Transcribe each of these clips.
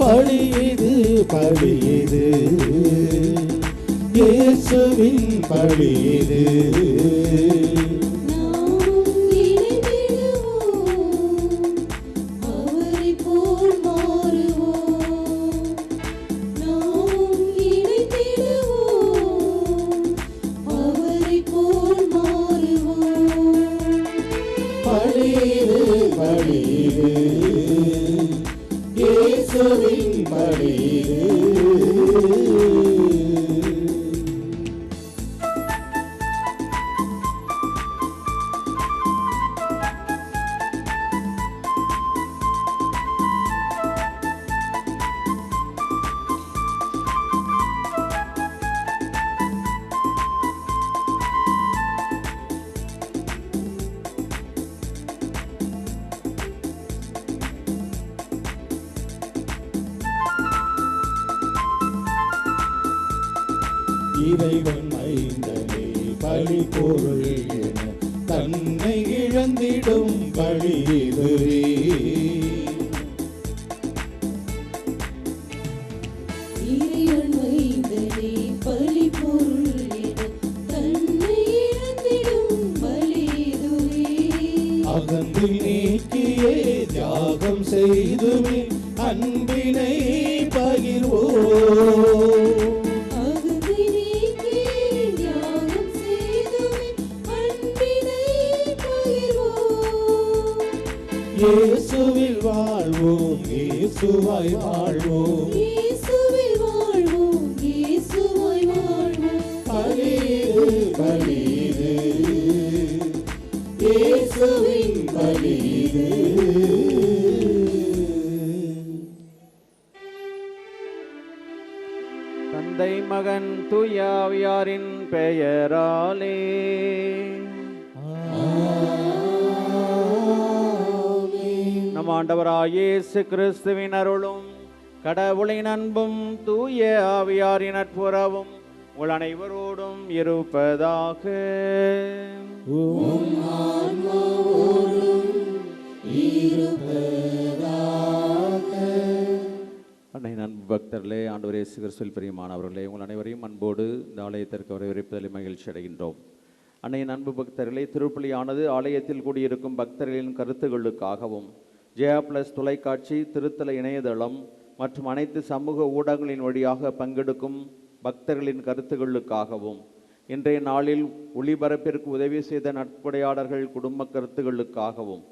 பழியது பழியது இயேசுவின் பழியது. இறைவன் மைந்தனே பழி பொருள் என தன்னை இழந்திடும் பழி இதுவே. இறைவன் மைந்தனே பழி பொருள் என தன்னை இழந்திடும் பழி இதுவே. அகந்தில் நீக்கியே தியாகம் செய்துமே அன்பினை பகிர்வோம். இயேசுவில் வாழ்வோம், இயேசுவாய் வாழ்வோம், இயேசுவில் வாழ்வோம், இயேசுவாய் வாழ்வோம். பலியிடு பலியிடு இயேசுவின் பலியிடு. தந்தை மகன் தூய ஆவியாரின் பெயராலே நம் ஆண்டவராகிய இயேசு கிறிஸ்துவின் அருளும் கடவுளின் அன்பும் தூய ஆவியாரின் நட்புறவும் உங்கள் அனைவரோடும் இருப்பதாக. அன்னை அன்பு பக்தர்களே, ஆண்டவர் இயேசு கிறிஸ்துவில் பிரியமானவர்களே, உங்கள் அனைவரையும் அன்போடு இந்த ஆலயத்திற்கு வரவேற்பதில் மகிழ்ச்சி அடைகின்றோம். அன்னையின் அன்பு பக்தர்களே, திருப்பலியானது ஆலயத்தில் கூடியிருக்கும் பக்தர்களின் கருத்துக்களுக்காகவும் ஜெயா பிளஸ் தொலைக்காட்சி, திருத்தல இணையதளம் மற்றும் அனைத்து சமூக ஊடகங்களின் வழியாக பங்கெடுக்கும் பக்தர்களின் கருத்துக்களுக்காகவும் இன்றைய நாளில் ஒளிபரப்பிற்கு உதவி செய்த நட்புடையாளர்கள் குடும்ப கருத்துக்களுக்காகவும்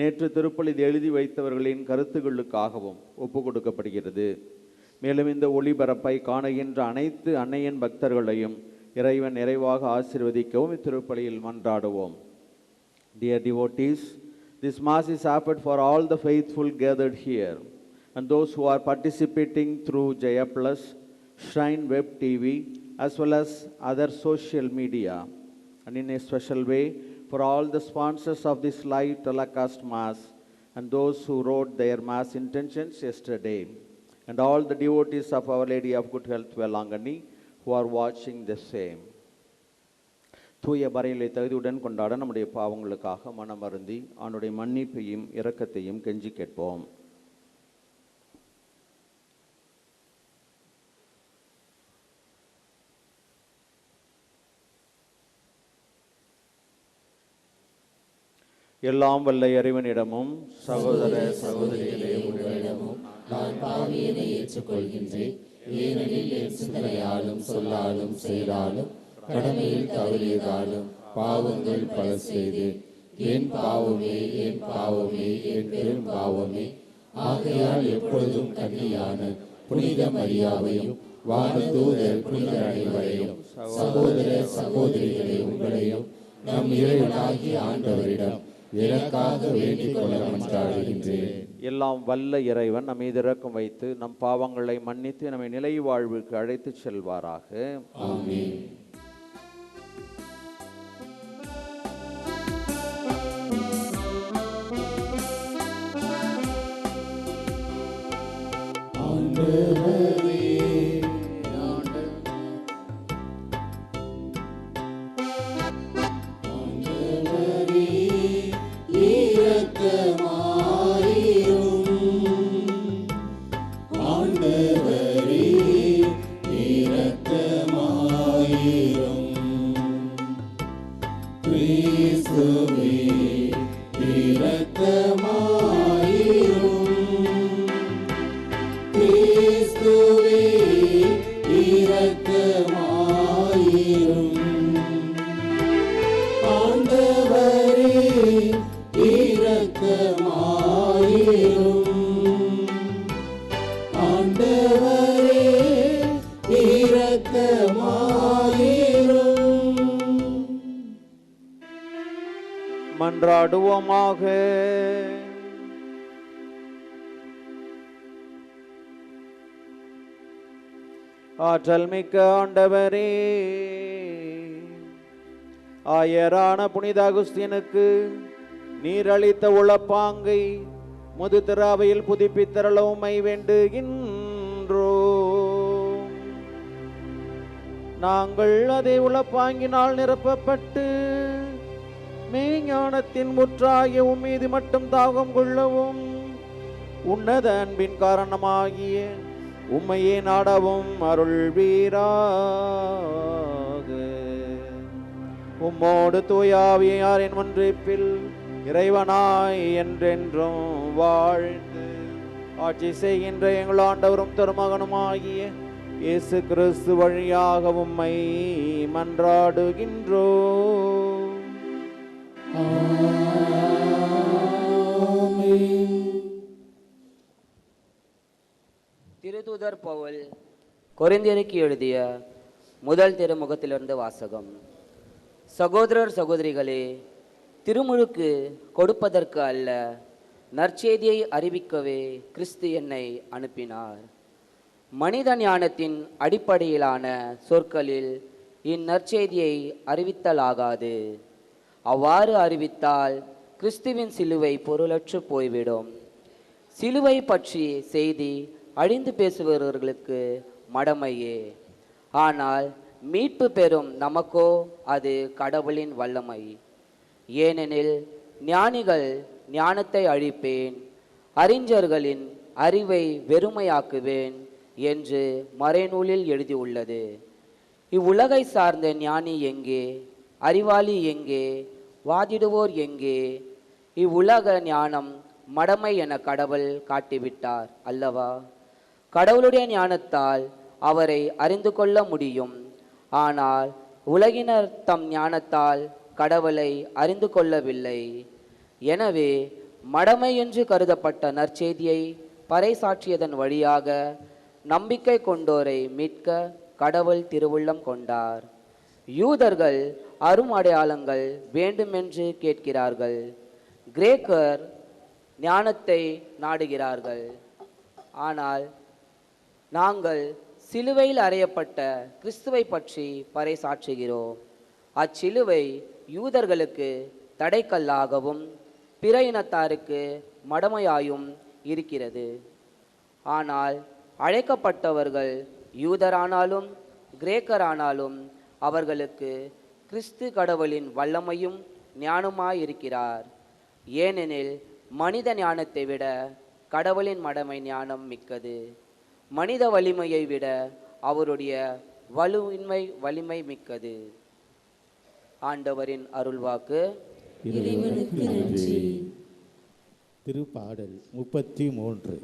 நேற்று திருப்பலி எழுதி வைத்தவர்களின் கருத்துக்களுக்காகவும் ஒப்பு கொடுக்கப்படுகிறது. மேலும் இந்த ஒளிபரப்பை காணுகின்ற அனைத்து அன்னையின் பக்தர்களையும் இறைவன் நிறைவாக ஆசீர்வதிக்கவும் இத்திருப்பலியில் மன்றாடுவோம். Dear devotees, this Mass is offered for all the faithful gathered here and those who are participating through Jaya Plus, Shrine Web TV as well as other social media, and in a special way for all the sponsors of this live telecast Mass and those who wrote their Mass intentions yesterday, and all the devotees of Our Lady of Good Health Velangani who are watching the same. தூய பறையிலை தகுதியுடன் கொண்டாட நம்முடைய பாவங்களுக்காக மனமருந்தி அவனுடைய மன்னிப்பையும் இரக்கத்தையும் கெஞ்சி கேட்போம். எல்லாம் வல்ல இறைவனிடமும் சகோதர சகோதரிகளே உங்களிடமும் நான் பாவியனை ஏற்றுக்கொள்கின்றேன். ஏனெனில் என் சிந்தனையாலும் சொல்லாலும் செயலாலும் கடமையில் தவறியதாலும் பாவங்கள் பல செய்தேன். என் பாவமே, என் பாவமே, என் பெரும் பாவமே. ஆகையால் எப்பொழுதும் கன்னியான புனித மரியாவையும் வானதூதர் புனிதர் அனைவரையும் சகோதர சகோதரிகளை உங்களையும் நம் இறைவனாகிய ஆண்டவரிடம் எனக்காக வேண்டிக் கொள்ள மன்றாடுகின்றேன். எல்லாம் வல்ல இறைவன் நம் மீது இரக்கம் வைத்து நம் பாவங்களை மன்னித்து நம்மை நிலை வாழ்வுக்கு அழைத்து செல்வாராக. ஆமென். மன்றாடுவோமாக. ஆற்றல் மிக்க ஆண்டவரே, ஆயரான புனித அகுஸ்தீனுக்கு நீர் அளித்த உளப்பாங்கை முது திராவையில் புதுப்பித்தருள உம்மை வேண்டுகின்றோ. நாங்கள் அதே உளப்பாங்கினால் நிரப்பப்பட்டு மெய்ஞானத்தின் முற்றாகிய உம்மீது மட்டும் தாகம் கொள்ளவும் உன்னத அன்பின் காரணமாகிய உம்மையே நாடவும் அருள்வீராக. உம்மோடு தூயாவியாரின் ஒன்றிப்பில் இறைவனாய் என்றென்றும் வாழ்ந்து ஆட்சி செய்கின்ற எங்கள் ஆண்டவரும் திருமகனுமாகிய இயேசு கிறிஸ்து வழியாக உம்மை மன்றாடுகின்றோ. திருத்தூதர் பவுல் கொரிந்தியருக்கு எழுதிய முதல் திருமுகத்திலிருந்து வாசகம். சகோதரர் சகோதரிகளே, திருமுழுக்கு கொடுப்பதற்கு அல்ல, நற்செய்தியை அறிவிக்கவே கிறிஸ்து என்னை அனுப்பினார். மனித ஞானத்தின் அடிப்படையிலான சொற்களில் இந்நற்செய்தியை அறிவித்தலாகாது. அவ்வாறு அறிவித்தால் கிறிஸ்துவின் சிலுவை பொருளற்று போய்விடும். சிலுவை பற்றி செய்தி அழிந்து பேசுபவர்களுக்கு மடமையே, ஆனால் மீட்பு பெறும் நமக்கோ அது கடவுளின் வல்லமை. ஏனெனில் ஞானிகள் ஞானத்தை அழிப்பேன், அறிஞர்களின் அறிவை வெறுமையாக்குவேன் என்று மறைநூலில் எழுதியுள்ளது. இவ்வுலகை சார்ந்த ஞானி எங்கே? அறிவாளி எங்கே? வாதிடுவோர் எங்கே? இவ்வுலக ஞானம் மடமை என கடவுள் காட்டிவிட்டார் அல்லவா? கடவுளுடைய ஞானத்தால் அவரை அறிந்து கொள்ள முடியும். ஆனால் உலகினர் தம் ஞானத்தால் கடவுளை அறிந்து கொள்ளவில்லை. எனவே மடமை என்று கருதப்பட்ட நற்செய்தியை பறைசாற்றியதன் வழியாக நம்பிக்கை கொண்டோரை மீட்க கடவுள் திருவுள்ளம் கொண்டார். யூதர்கள் அரும் அடையாளங்கள் வேண்டுமென்று கேட்கிறார்கள், கிரேக்கர் ஞானத்தை நாடுகிறார்கள். ஆனால் நாங்கள் சிலுவையில் அறையப்பட்ட கிறிஸ்துவை பற்றி பறைசாற்றுகிறோம். அச்சிலுவை யூதர்களுக்கு தடைக்கல்லாகவும் பிற இனத்தாருக்கு மடமையாயும் இருக்கிறது. ஆனால் அழைக்கப்பட்டவர்கள் யூதரானாலும் கிரேக்கரானாலும் அவர்களுக்கு கிறிஸ்து கடவுளின் வல்லமையும் ஞானமாயிருக்கிறார். ஏனெனில் மனித ஞானத்தை விட கடவுளின் மடமை ஞானம் மிக்கது. மனித வலிமையை விட அவருடைய வலிமை மிக்கது. ஆண்டவரின் அருள்வாக்கு. இறைவனுக்கு நன்றி. திருப்பாடல் 33.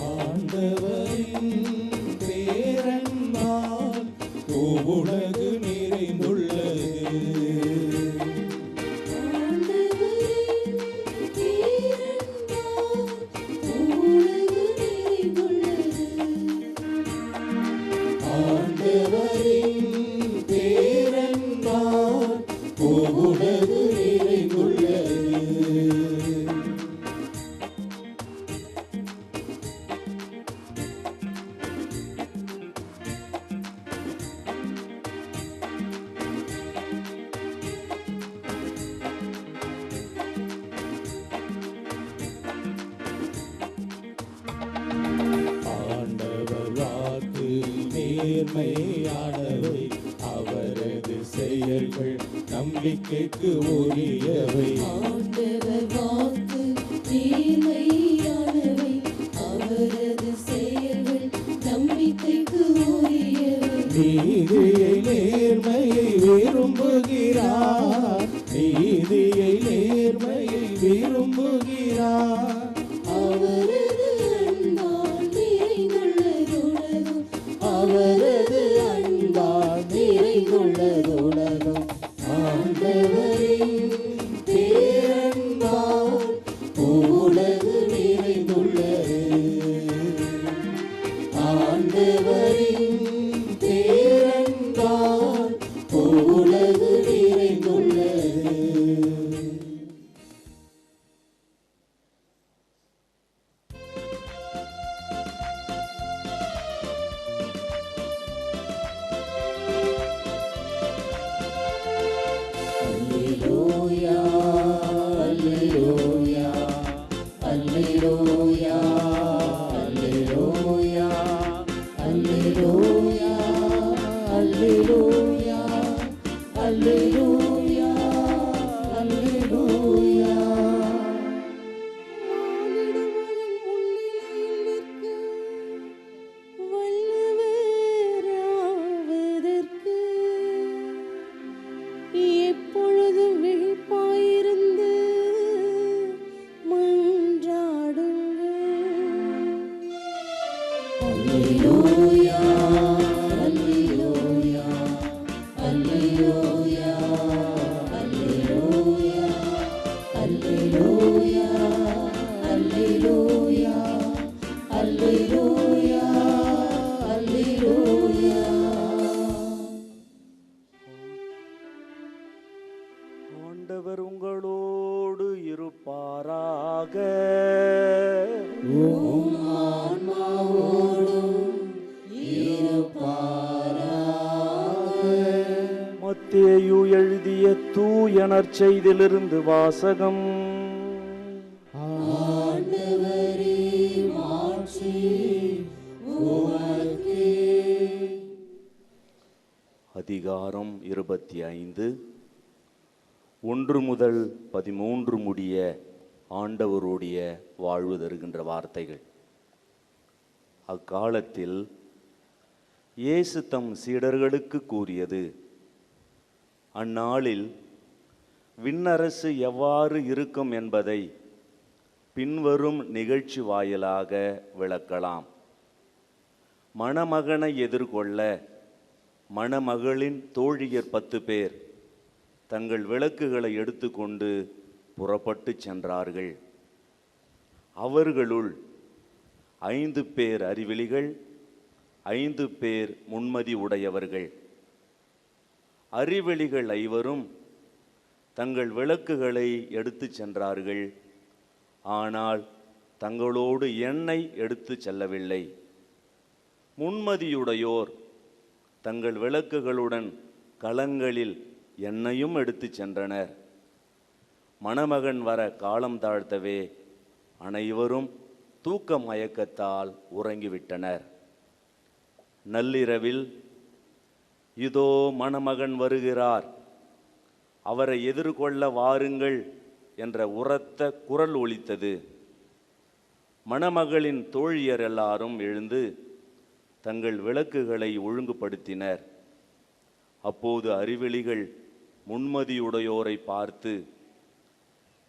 ஆண்டவரின் பேரன்பால் உலகு நிறைந்துள்ளது. நேர்மையானவை, அவரது செயல்கள் நம்பிக்கைக்கு உரியவை. ஆண்டவர் வாக்கு நேர்மையானவை, அவரது செயல்கள் நம்பிக்கைக்கு உரியவை. நீதியை நேர்மையை விரும்புகிறார், நீதியை நேர்மையை விரும்புகிறார். அவரது அன்பால் நிறைந்துள்ளதுலகம், அவரது அன்பால் நிறைந்துள்ளதுலகம். ஆண்டவரின் பேரன்பால் உலகு நிறைந்துள்ளது. ஆண்டவரின் பேரன்பால் உலகு நிறைந்துள்ளது. Alleluia, alleluia, alleluia, alleluia, alleluia, alleluia, alleluia, alleluia. வல்லவராவதற்கு எப்பொழுதும் விழிப்பாயிருந்து மன்றாடுங்கள். அல்லேலூயா, அல்லேலூயா, அல்லேலூயா, அல்லேலூயா, அல்லேலூயா, அல்லேலூயா, அல்லேலூயா, அல்லேலூயா. ஆண்டவர் உங்களோடு இருப்பாராக. உம் ஆன்மாவோடும் இருப்பாராக. மத்தேயு எழுதிய தூய நற்செய்தியிலிருந்து வாசகம். ஆண்டவரே மாட்சி உமக்கே. அதிகாரம் 25 1 முதல் 13 முடிய ஆண்டவருடைய வாழ்வு தருகின்ற வார்த்தைகள். அக்காலத்தில் இயேசு தம் சீடர்களுக்கு கூறியது, அந்நாளில் விண்ணரசு எவ்வாறு இருக்கும் என்பதை பின்வரும் நிகழ்ச்சி வாயிலாக விளக்கலாம். மணமகனை எதிர்கொள்ள மணமகளின் தோழியர் 10 பேர் தங்கள் விளக்குகளை எடுத்துக்கொண்டு புறப்பட்டு சென்றார்கள். அவர்களுள் 5 பேர் அறிவிலிகள், 5 பேர் முன்மதி உடையவர்கள். அறிவிலிகள் 5 தங்கள் விளக்குகளை எடுத்து சென்றார்கள், ஆனால் தங்களோடு எண்ணெய் எடுத்து செல்லவில்லை. முன்மதியுடையோர் தங்கள் விளக்குகளுடன் களங்களில் எண்ணெயும் எடுத்து சென்றனர். மணமகன் வர காலம் தாழ்த்தவே அனைவரும் தூக்க மயக்கத்தால் உறங்கிவிட்டனர். நள்ளிரவில், இதோ மணமகன் வருகிறார், அவரை எதிர்கொள்ள வாருங்கள் என்ற உரத்த குரல் ஒலித்தது. மணமகளின் தோழியர் எல்லாரும் எழுந்து தங்கள் விளக்குகளை ஒழுங்குபடுத்தினர். அப்போது அறிவெளிகள் முன்மதியுடையோரை பார்த்து,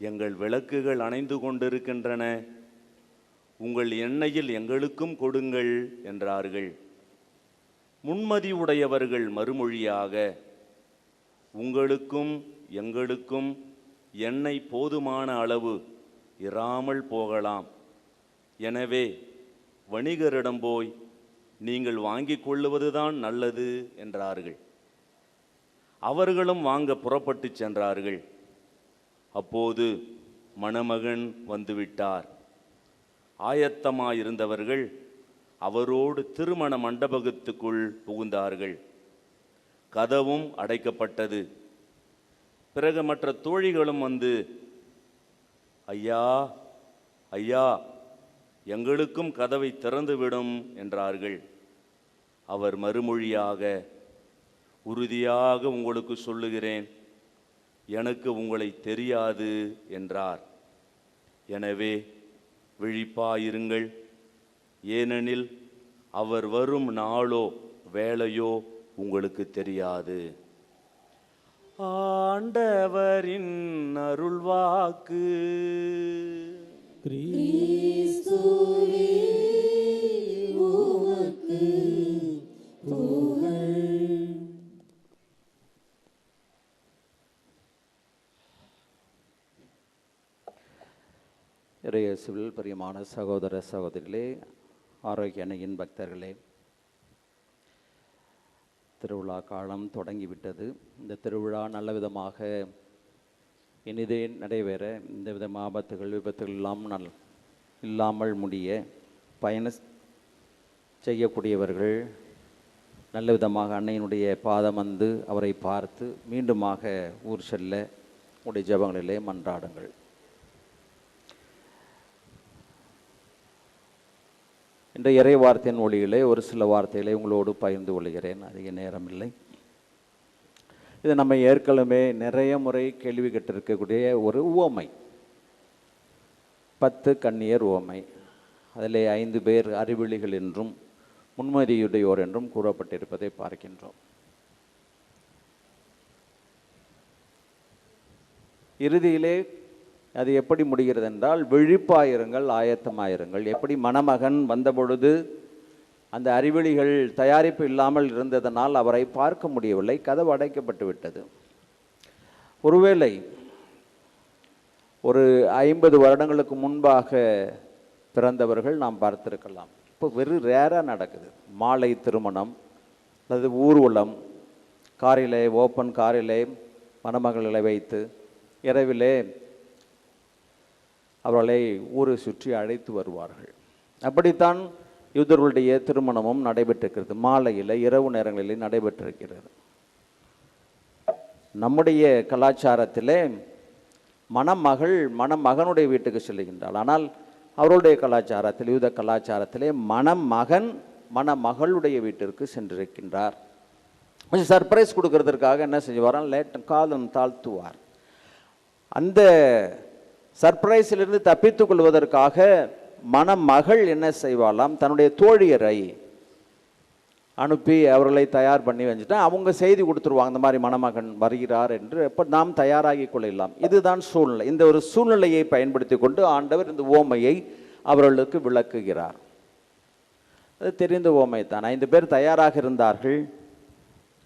எங்கள் விளக்குகள் அணைந்து கொண்டிருக்கின்றன, உங்கள் எண்ணெயில் எங்களுக்கும் கொடுங்கள் என்றார்கள். முன்மதி உடையவர்கள் மறுமொழியாக, உங்களுக்கும் எங்களுக்கும் எண்ணெய் போதுமான அளவு இராமல் போகலாம். எனவே வணிகரிடம் போய் நீங்கள் வாங்கிக் கொள்ளுவதுதான் நல்லது என்றார்கள். அவர்களும் வாங்க புறப்பட்டு சென்றார்கள். அப்போது மணமகன் வந்துவிட்டார். ஆயத்தமாயிருந்தவர்கள் அவரோடு திருமண மண்டபத்துக்குள் புகுந்தார்கள். கதவும் அடைக்கப்பட்டது. பிறகு மற்ற தோழிகளும் வந்து, ஐயா ஐயா, எங்களுக்கும் கதவை திறந்துவிடும் என்றார்கள். அவர் மறுமொழியாக, உறுதியாக உங்களுக்கு சொல்லுகிறேன், எனக்கு உங்களை தெரியாது என்றார். எனவே விழிப்பாயிருங்கள், ஏனெனில் அவர் வரும் நாளோ வேளையோ உங்களுக்கு தெரியாது. ஆண்டவரின் அருள்வாக்கு. கிறிஸ்துவே உமக்கு புகழ். இறையேசுவில் பிரியமான சகோதர சகோதரிகளே, ஆரோக்கிய அன்னையின் பக்தர்களே, திருவிழா காலம் தொடங்கிவிட்டது. இந்த திருவிழா நல்ல விதமாக இனிதே நடைபெற, இந்த வித ஆபத்துகள் விபத்துகள் எல்லாம் இல்லாமல் முடிய பயணம் செய்யக்கூடியவர்கள் நல்ல விதமாக அன்னையினுடைய பாதம் வந்து அவரை பார்த்து மீண்டுமாக ஊர் செல்ல உடைய ஜெபங்களிலே மன்றாடுங்கள். இந்த இறை வார்த்தையின் ஒளியிலே ஒரு சில வார்த்தைகளை உங்களோடு பகிர்ந்து கொள்கிறேன். அதிக நேரம் இல்லை. இது நம்ம ஏற்கனவே நிறைய முறை கேள்வி கேட்டிருக்கக்கூடிய ஒரு உவமை, 10 கன்னியர் உவமை. அதிலே 5 பேர் அறிவிலிகள் என்றும் முன்மதியுடையோர் என்றும் கூறப்பட்டிருப்பதை பார்க்கின்றோம். இறுதியிலே அது எப்படி முடிகிறது என்றால், விழிப்பாயிருங்கள், ஆயத்தமாயிருங்கள். எப்படி மணமகன் வந்தபொழுது அந்த அறிவிலிகள் தயாரிப்பு இல்லாமல் இருந்ததனால் அவரை பார்க்க முடியவில்லை, கதவு அடைக்கப்பட்டு விட்டது. ஒருவேளை ஒரு 50 வருடங்களுக்கு முன்பாக பிறந்தவர்கள் நாம் பார்த்திருக்கலாம். இப்போ வெறும் ரேராக நடக்குது. மாலை திருமணம் அல்லது ஊர்வலம், காரிலே ஓப்பன் காரிலே மணமகளை வைத்து இரவிலே அவர்களை ஊரை சுற்றி அழைத்து வருவார்கள். அப்படித்தான் யூதர்களுடைய திருமணமும் நடைபெற்றிருக்கிறது. மாலையில் இரவு நேரங்களில் நடைபெற்றிருக்கிறது. நம்முடைய கலாச்சாரத்திலே மணமகள் மணமகனுடைய வீட்டுக்கு செல்கின்றாள். ஆனால் அவருடைய கலாச்சாரத்தில், யூத கலாச்சாரத்திலே மணமகன் மணமகளுடைய வீட்டிற்கு சென்றிருக்கின்றார். கொஞ்சம் சர்ப்ரைஸ் கொடுக்கறதுக்காக என்ன செஞ்சுவாராம், காலம் தாழ்த்துவார். அந்த சர்ப்ரைஸிலிருந்து தப்பித்துக் கொள்வதற்காக மணமகள் என்ன செய்வாளாம், தன்னுடைய தோழியரை அனுப்பி அவர்களை தயார் பண்ணி வச்சுட்டா அவங்க செய்தி கொடுத்துருவாங்க, இந்த மாதிரி மணமகன் வருகிறார் என்று. எப்போ நாம் தயாராகி கொள்ளலாம். இதுதான் சூழ்நிலை. இந்த ஒரு சூழ்நிலையை பயன்படுத்தி கொண்டு ஆண்டவர் இந்த ஓமையை அவர்களுக்கு விளக்குகிறார். அது தெரிந்த ஓமை தான். 5 பேர் தயாராக இருந்தார்கள்.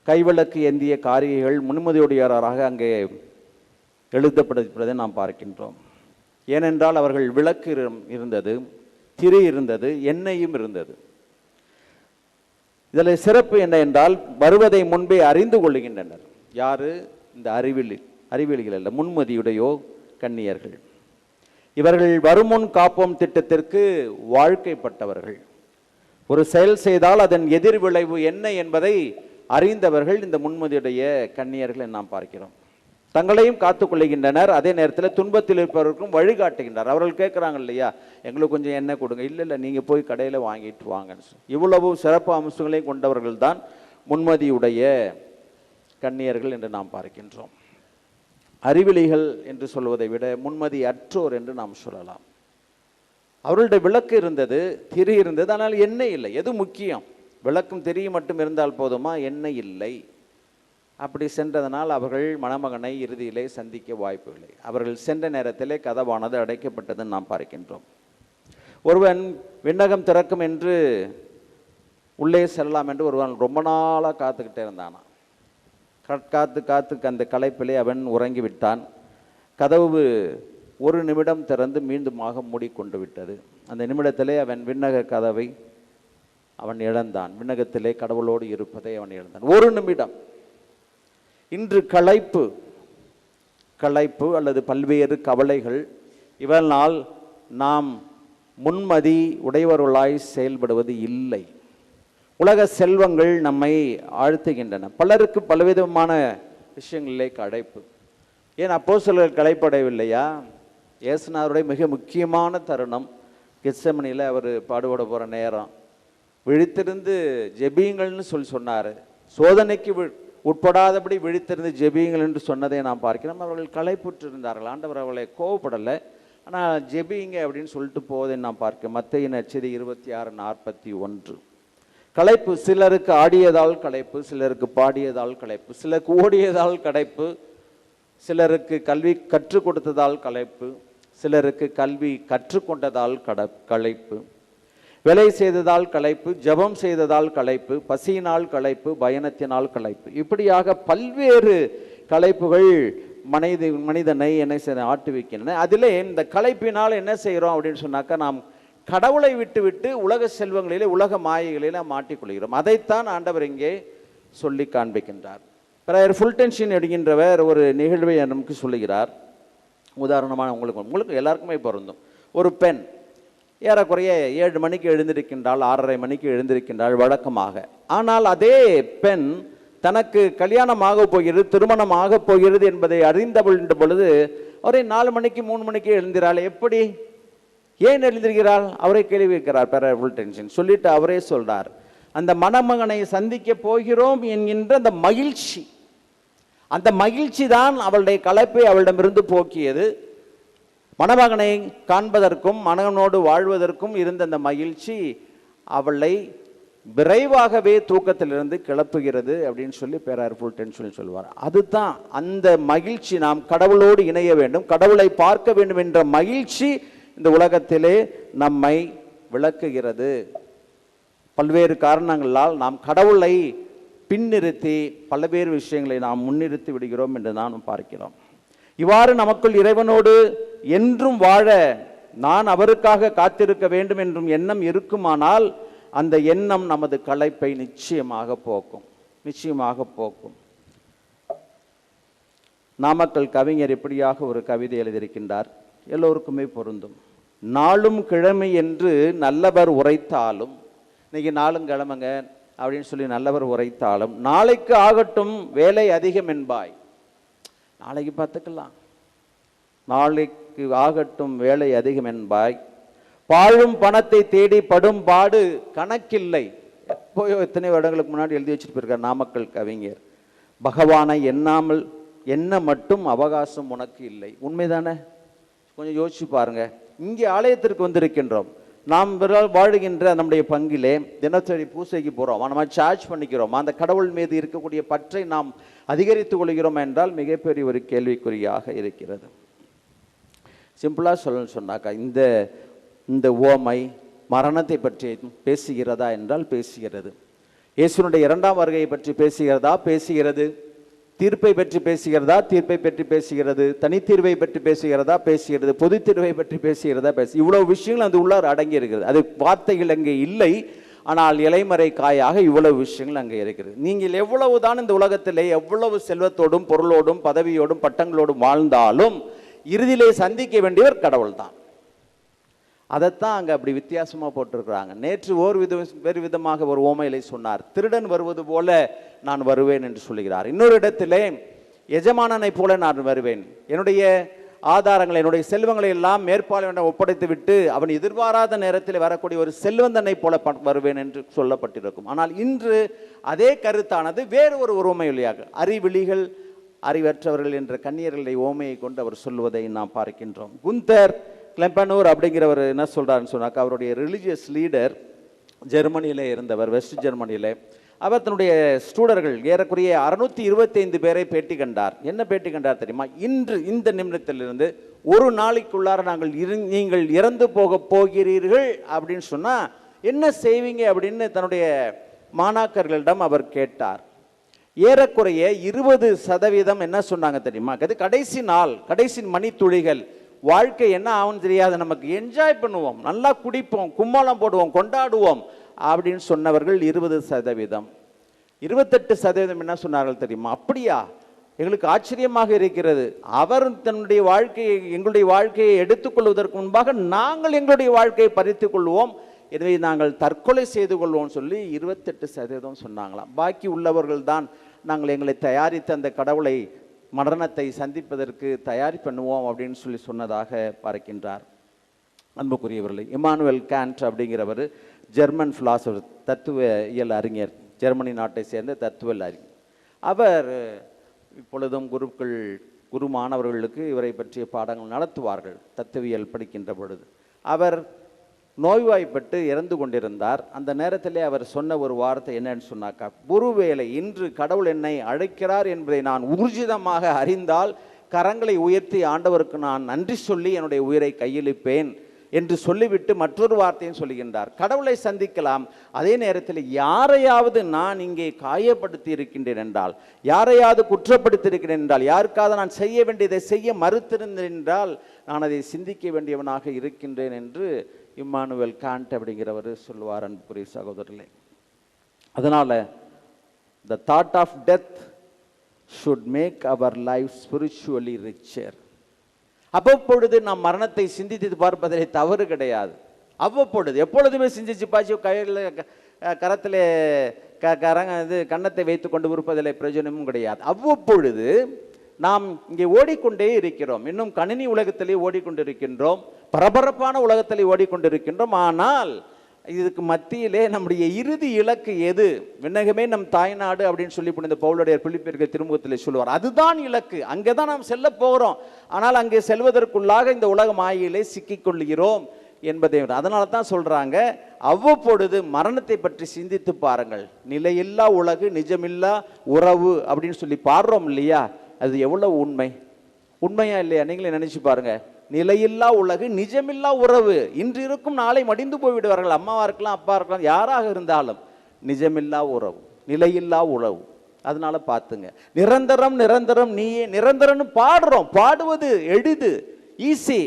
கைவிளக்கு ஏந்திய காரிகைகள் முன்மதியுடையவராக அங்கே எழுதப்படுவதை நாம் பார்க்கின்றோம். ஏனென்றால் அவர்கள் விளக்கு இருந்தது, திரி இருந்தது, எண்ணெயும் இருந்தது. இதில் சிறப்பு என்ன என்றால், வருவதை முன்பே அறிந்து கொள்கின்றனர். யாரு? இந்த அறிவிலிகள் அல்ல, முன்மதியுடையோ கன்னியர்கள். இவர்கள் வருமுன் காப்போம் திட்டத்திற்கு வாழ்க்கைப்பட்டவர்கள். ஒரு செயல் செய்தால் அதன் எதிர் விளைவு என்ன என்பதை அறிந்தவர்கள் இந்த முன்மதியுடைய கன்னியர்களை நாம் பார்க்கிறோம். தங்களையும் காத்துக்கொள்கின்றனர், அதே நேரத்தில் துன்பத்தில் இருப்பவருக்கும் வழிகாட்டுகின்றனர். அவர்கள் கேட்குறாங்க இல்லையா, எங்களுக்கு கொஞ்சம் எண்ணெய் கொடுங்க. இல்லை நீங்கள் போய் கடையில் வாங்கிட்டு வாங்கன்னு. இவ்வளவு சிறப்பு அம்சங்களையும் கொண்டவர்கள் தான் முன்மதியுடைய கன்னியர்கள் என்று நாம் பார்க்கின்றோம். அறிவிலிகள் என்று சொல்வதை விட முன்மதி அற்றோர் என்று நாம் சொல்லலாம். அவர்களுடைய விளக்கு இருந்தது, திரி இருந்தது, ஆனால் எண்ணெய் இல்லை. எது முக்கியம்? விளக்கும் திரியும் மட்டும் இருந்தால் போதுமா? எண்ணெய் இல்லை. அப்படி சென்றதனால் அவர்கள் மணமகனை இறுதியிலே சந்திக்க வாய்ப்பில்லை. அவர்கள் சென்ற நேரத்திலே கதவானது அடைக்கப்பட்டதுன்னு நாம் பார்க்கின்றோம். ஒருவன் விண்ணகம் திறக்கும் என்று உள்ளே செல்லலாம் என்று ஒருவன் ரொம்ப நாளாக காத்துக்கிட்டே இருந்தானா. காத்து அந்த களைப்பிலே அவன் உறங்கிவிட்டான். கதவு 1 நிமிடம் திறந்து மீண்டுமாக மூடிக்கொண்டு விட்டது. அந்த நிமிடத்திலே அவன் விண்ணக கதவை அவன் இழந்தான். விண்ணகத்திலே கடவுளோடு இருப்பதை அவன் இழந்தான். 1 நிமிடம். இன்று களைப்பு அல்லது பல்வேறு கவலைகள், இவனால் நாம் முன்மதி உடையவர்களாய் செயல்படுவது இல்லை. உலக செல்வங்கள் நம்மை ஆழ்த்துகின்றன. பலருக்கு பலவிதமான விஷயங்களிலே களைப்பு. ஏன் அப்போஸ்தலர்கள் களைப்படையவில்லையா? இயேசுநாதருடைய மிக முக்கியமான தருணம் கெத்செமனியில் அவர் பாடுபட போகிற நேரம். விழித்திருந்து ஜெபியுங்கள்னு சொன்னார். சோதனைக்கு உட்படாதபடி விழித்திருந்து ஜெபியுங்கள் என்று சொன்னதை நாம் பார்க்கிறோம். அவர்கள் களைப்புற்று இருந்தார்கள். ஆண்டவர் அவர்களை கோவப்படலை, ஆனால் ஜெபியுங்க அப்படின்னு சொல்லிட்டு போவதை நாம் பார்க்கிறோம். மத்தேயு நற்செய்தி 26:41. களைப்பு, சிலருக்கு ஆடியதால் களைப்பு, சிலருக்கு பாடியதால் களைப்பு, சிலருக்கு ஓடியதால் களைப்பு, சிலருக்கு கல்வி கற்றுக் கொடுத்ததால் களைப்பு, சிலருக்கு கல்வி கற்றுக்கொண்டதால் களைப்பு, வேலை செய்ததால் களைப்பு, ஜெபம் செய்ததால் களைப்பு, பசியினால் களைப்பு, பயணத்தினால் களைப்பு. இப்படியாக பல்வேறு களைப்புகள் மனிதனை என்ன செய்ய ஆட்டுவிக்கின்றன. அதிலே இந்த களைப்பினால் என்ன செய்கிறோம் அப்படின்னு சொன்னாக்கா, நாம் கடவுளை விட்டு உலக செல்வங்களிலே உலக மாயைகளிலே மாட்டிக்கொள்கிறோம். அதைத்தான் ஆண்டவர் இங்கே சொல்லி காண்பிக்கின்றார். பிறர் ஃபுல்டென்ஷன் எடுக்கின்றவர் ஒரு நிகழ்வை நமக்கு சொல்லுகிறார். உதாரணமாக உங்களுக்கு எல்லாருக்குமே பொருந்தும். ஒரு பெண் ஏறக்குறைய 7 மணிக்கு எழுந்திருக்கின்றாள், 6:30 மணிக்கு எழுந்திருக்கின்றாள் வழக்கமாக. ஆனால் அதே பெண் தனக்கு கல்யாணமாக போகிறது, திருமணமாக போகிறது என்பதை அறிந்த பொழுது அவரை 4 மணிக்கு 3 மணிக்கு எழுந்திராள். எப்படி, ஏன் எழுந்திருக்கிறாள்? அவரை கேள்வி வைக்கிறார். ஃபுல் டென்ஷன் சொல்லிட்டு அவரே சொல்றார், அந்த மணமகனை சந்திக்க போகிறோம் என்கின்ற அந்த மகிழ்ச்சி தான் அவளுடைய களைப்பை அவளிடமிருந்து போக்கியது. மணமகனை காண்பதற்கும் மணவனோடு வாழ்வதற்கும் இருந்த அந்த மகிழ்ச்சி அவளை விரைவாகவே தூக்கத்திலிருந்து கிளப்புகிறது அப்படின்னு சொல்லி பேராயர் ஃபுல் டென்ஷன் சொல்வார். அதுதான் அந்த மகிழ்ச்சி. நாம் கடவுளோடு இணைய வேண்டும், கடவுளை பார்க்க வேண்டும் என்ற மகிழ்ச்சி இந்த உலகத்திலே நம்மை விளக்குகிறது. பல்வேறு காரணங்களால் நாம் கடவுளை பின்னிறுத்தி பல்வேறு விஷயங்களை நாம் முன்னிறுத்தி விடுகிறோம் என்று நாம் பார்க்கிறோம். இவ்வாறு நமக்குள் இறைவனோடு என்றும் வாழ நான் அவருக்காக காத்திருக்க வேண்டும் என்றும் எண்ணம் இருக்குமானால் அந்த எண்ணம் நமது களைப்பை நிச்சயமாக போக்கும். நாமக்கல் கவிஞர் இப்படியாக ஒரு கவிதை எழுதியிருக்கின்றார், எல்லோருக்குமே பொருந்தும். நாளும் கிழமை என்று நல்லவர் உரைத்தாலும், இன்னைக்கு நாளும் கிழமைங்க அப்படின்னு சொல்லி நல்லவர் உரைத்தாலும், நாளைக்கு ஆகட்டும் வேலை அதிகம் என்பாய். நாளைக்கு பார்த்துக்கலாம், நாளைக்கு ஆகட்டும் வேலை அதிகம் என்பாய். பாழும் பணத்தை தேடி படும் பாடு கணக்கில்லை. எப்போயோ எத்தனை வருடங்களுக்கு முன்னாடி எழுதி வச்சுட்டு போயிருக்கார் நாமக்கல் கவிஞர். பகவானை எண்ணாமல் என்ன மட்டும் அவகாசம் உனக்கு இல்லை. உண்மைதானே? கொஞ்சம் யோசிச்சு பாருங்க. இங்கே ஆலயத்திற்கு வந்திருக்கின்றோம், நாம் வாழுகின்ற நம்முடைய பங்கிலே தினசரி பூசைக்கு போகிறோம், நம்ம சார்ஜ் பண்ணிக்கிறோம், அந்த கடவுள் மீது இருக்கக்கூடிய பற்றை நாம் அதிகரித்துக் கொள்கிறோம் என்றால் மிகப்பெரிய ஒரு கேள்விக்குறியாக இருக்கிறது. சிம்பிளாக சொல்லணும்னு சொன்னாக்கா, இந்த ஓமை மரணத்தை பற்றி பேசுகிறதா என்றால் பேசுகிறது. இயேசுனுடைய 2ஆம் வருகையை பற்றி பேசுகிறது. தீர்ப்பை பற்றி பேசுகிறதா? தீர்ப்பை பற்றி பேசுகிறது. தனித்தீர்வை பற்றி பேசுகிறது. பொது தீர்வை பற்றி பேசுகிறதா? இவ்வளவு விஷயங்கள் அந்த உள்ளார் அடங்கி இருக்கிறது. அது வார்த்தைகள் அங்கே இல்லை, ஆனால் இலைமறை காயாக இவ்வளவு விஷயங்கள் அங்கே இருக்கிறது. நீங்கள் எவ்வளவுதான் இந்த உலகத்திலே எவ்வளவு செல்வத்தோடும் பொருளோடும் பதவியோடும் பட்டங்களோடும் வாழ்ந்தாலும் இறுதியிலே சந்திக்க வேண்டியவர் கடவுள் தான். அதைத்தான் அங்கே அப்படி வித்தியாசமாக போட்டிருக்கிறாங்க. நேற்று வேறு விதமாக ஒரு ஓமையிலே சொன்னார், திருடன் வருவது போல நான் வருவேன் என்று சொல்லுகிறார். இன்னொரு இடத்திலே எஜமானனை போல நான் வருவேன், என்னுடைய ஆதாரங்களை என்னுடைய செல்வங்களை எல்லாம் மேற்பார்வையிடம் ஒப்படைத்து விட்டு அவன் எதிர்பாராத நேரத்தில் வரக்கூடிய ஒரு செல்வந்தனை போல வருவேன் என்று சொல்லப்பட்டிருக்கும். ஆனால் இன்று அதே கருத்தானது வேறு ஒரு ஓமையாக அறிவிழிகள் அறிவற்றவர்கள் என்ற கன்னியர்களுடைய ஓமையை கொண்டு அவர் சொல்வதை நாம் பார்க்கின்றோம். குந்தர் கிளம்பனூர் அப்படிங்கிறவர் என்ன சொல்கிறாருன்னு சொன்னாக்கா, அவருடைய ரிலீஜியஸ் லீடர் ஜெர்மனியிலே இருந்தவர், வெஸ்ட் ஜெர்மனியில். அவர் தன்னுடைய ஸ்டூடர்கள் ஏறக்குறைய 625 பேரை பேட்டி கண்டார். என்ன பேட்டி கண்டார் தெரியுமா? இன்று இந்த நிமிடத்திலிருந்து ஒரு நாளைக்குள்ளார நீங்கள் இறந்து போகிறீர்கள் அப்படின்னு சொன்னால் என்ன செய்வீங்க அப்படின்னு தன்னுடைய மாணாக்கர்களிடம் அவர் கேட்டார். ஏறக்குறைய 20% என்ன சொன்னாங்க தெரியுமா? அது கடைசி மணித்துளிகள், வாழ்க்கை என்ன ஆகும் தெரியாது, நமக்கு என்ஜாய் பண்ணுவோம், நல்லா குடிப்போம், கும்மாளம் போடுவோம், கொண்டாடுவோம் அப்படின்னு சொன்னவர்கள் 20%. 28% என்ன சொன்னார்கள் தெரியுமா? அப்படியா, எங்களுக்கு ஆச்சரியமாக இருக்கிறது, அவர் தன்னுடைய வாழ்க்கையை எங்களுடைய வாழ்க்கையை எடுத்துக்கொள்வதற்கு முன்பாக நாங்கள் எங்களுடைய வாழ்க்கையை பறித்துக் கொள்வோம், எனவே நாங்கள் தற்கொலை செய்து கொள்வோம் சொல்லி 28% சொன்னாங்களாம். பாக்கி உள்ளவர்கள் தான் நாங்கள் எங்களை தயாரித்து அந்த கடவுளை மரணத்தை சந்திப்பதற்கு தயாரி பண்ணுவோம் அப்படின்னு சொல்லி சொன்னதாக பார்க்கின்றார். அன்புக்குரியவர்களே, இமானுவேல் காண்ட் அப்படிங்கிறவர் ஜெர்மன் பிலாசபர், தத்துவ இயல் அறிஞர், ஜெர்மனி நாட்டை சேர்ந்த தத்துவ அறிஞர். அவர் இப்பொழுதும் குரு மாணவர்களுக்கு இவரை பற்றிய பாடங்கள் நடத்துவார்கள் தத்துவியல் படிக்கின்ற பொழுது. அவர் நோய்வாய்ப்பட்டு இறந்து கொண்டிருந்தார். அந்த நேரத்திலே அவர் சொன்ன ஒரு வார்த்தை என்னன்னு சொன்னாக்கா, ஒருவேளை இன்று கடவுள் என்னை அழைக்கிறார் என்பதை நான் ஊர்ஜிதமாக அறிந்தால் கரங்களை உயர்த்தி ஆண்டவருக்கு நான் நன்றி சொல்லி என்னுடைய உயிரை கையளிப்பேன் என்று சொல்லிவிட்டு மற்றொரு வார்த்தையும் சொல்லுகின்றார். கடவுளை சந்திக்கலாம், அதே நேரத்தில் யாரையாவது நான் இங்கே காயப்படுத்தி இருக்கின்றேன் என்றால், யாரையாவது குற்றப்படுத்தி இருக்கிறேன் என்றால், யாருக்காவது நான் செய்ய வேண்டியதை செய்ய மறுத்திருந்தேன் என்றால் நான் அதை சிந்திக்க வேண்டியவனாக இருக்கின்றேன் என்று இம்மானுவேல் காண்ட் அப்படிங்கிறவர் சொல்லுவார். அன்புக்குரிய சகோதரர்களே, அதனால the thought of death should make our life spiritually richer. அவ்வப்பொழுது நாம் மரணத்தை சிந்தித்து பார்ப்பதிலே தவறு கிடையாது. அவ்வப்பொழுது எப்பொழுதுமே சிந்திச்சு பாய்ச்சி கையில் கரத்தில் கன்னத்தை வைத்து கொண்டு இருப்பதிலே பிரயோஜனமும் கிடையாது. அவ்வப்பொழுது நாம் இங்கே ஓடிக்கொண்டே இருக்கிறோம், இன்னும் கணினி உலகத்திலே ஓடிக்கொண்டிருக்கின்றோம், பரபரப்பான உலகத்திலே ஓடிக்கொண்டிருக்கின்றோம். ஆனால் இதுக்கு மத்தியிலே நம்முடைய இறுதி இலக்கு எது? விண்ணகமே நம் தாய்நாடு அப்படின்னு சொல்லி இந்த பவுலுடைய பிலிப்பியர்கள் திருமுகத்தில் சொல்லுவார். அதுதான் இலக்கு, அங்கே தான் நாம் செல்ல போகிறோம். ஆனால் அங்கே செல்வதற்குள்ளாக இந்த உலக மாயிலே சிக்கிக்கொள்கிறோம் என்பதை அதனால தான் சொல்றாங்க, அவ்வப்பொழுது மரணத்தை பற்றி சிந்தித்து பாருங்கள். நிலையில்லா உலகு, நிஜமில்லா உறவு அப்படின்னு சொல்லி பாடுறோம் இல்லையா, அது எவ்வளவு உண்மையா இல்லையா? நீங்களே நினைச்சு பாருங்க. நிலையில்லா உலகு, நிஜமில்லா உறவு. இன்று இருக்கும் நாளை மடிந்து போய்விடுவார்கள். அம்மாவா இருக்கலாம், அப்பா இருக்கலாம், யாராக இருந்தாலும் நிஜமில்லா உறவு, நிலையில்லா உறவு. அதனால பார்த்துங்க, நிரந்தரம் நிரந்தரம் நீயே நிரந்தரம்னு பாடுறோம். பாடுவது எளிது, ஈஸி.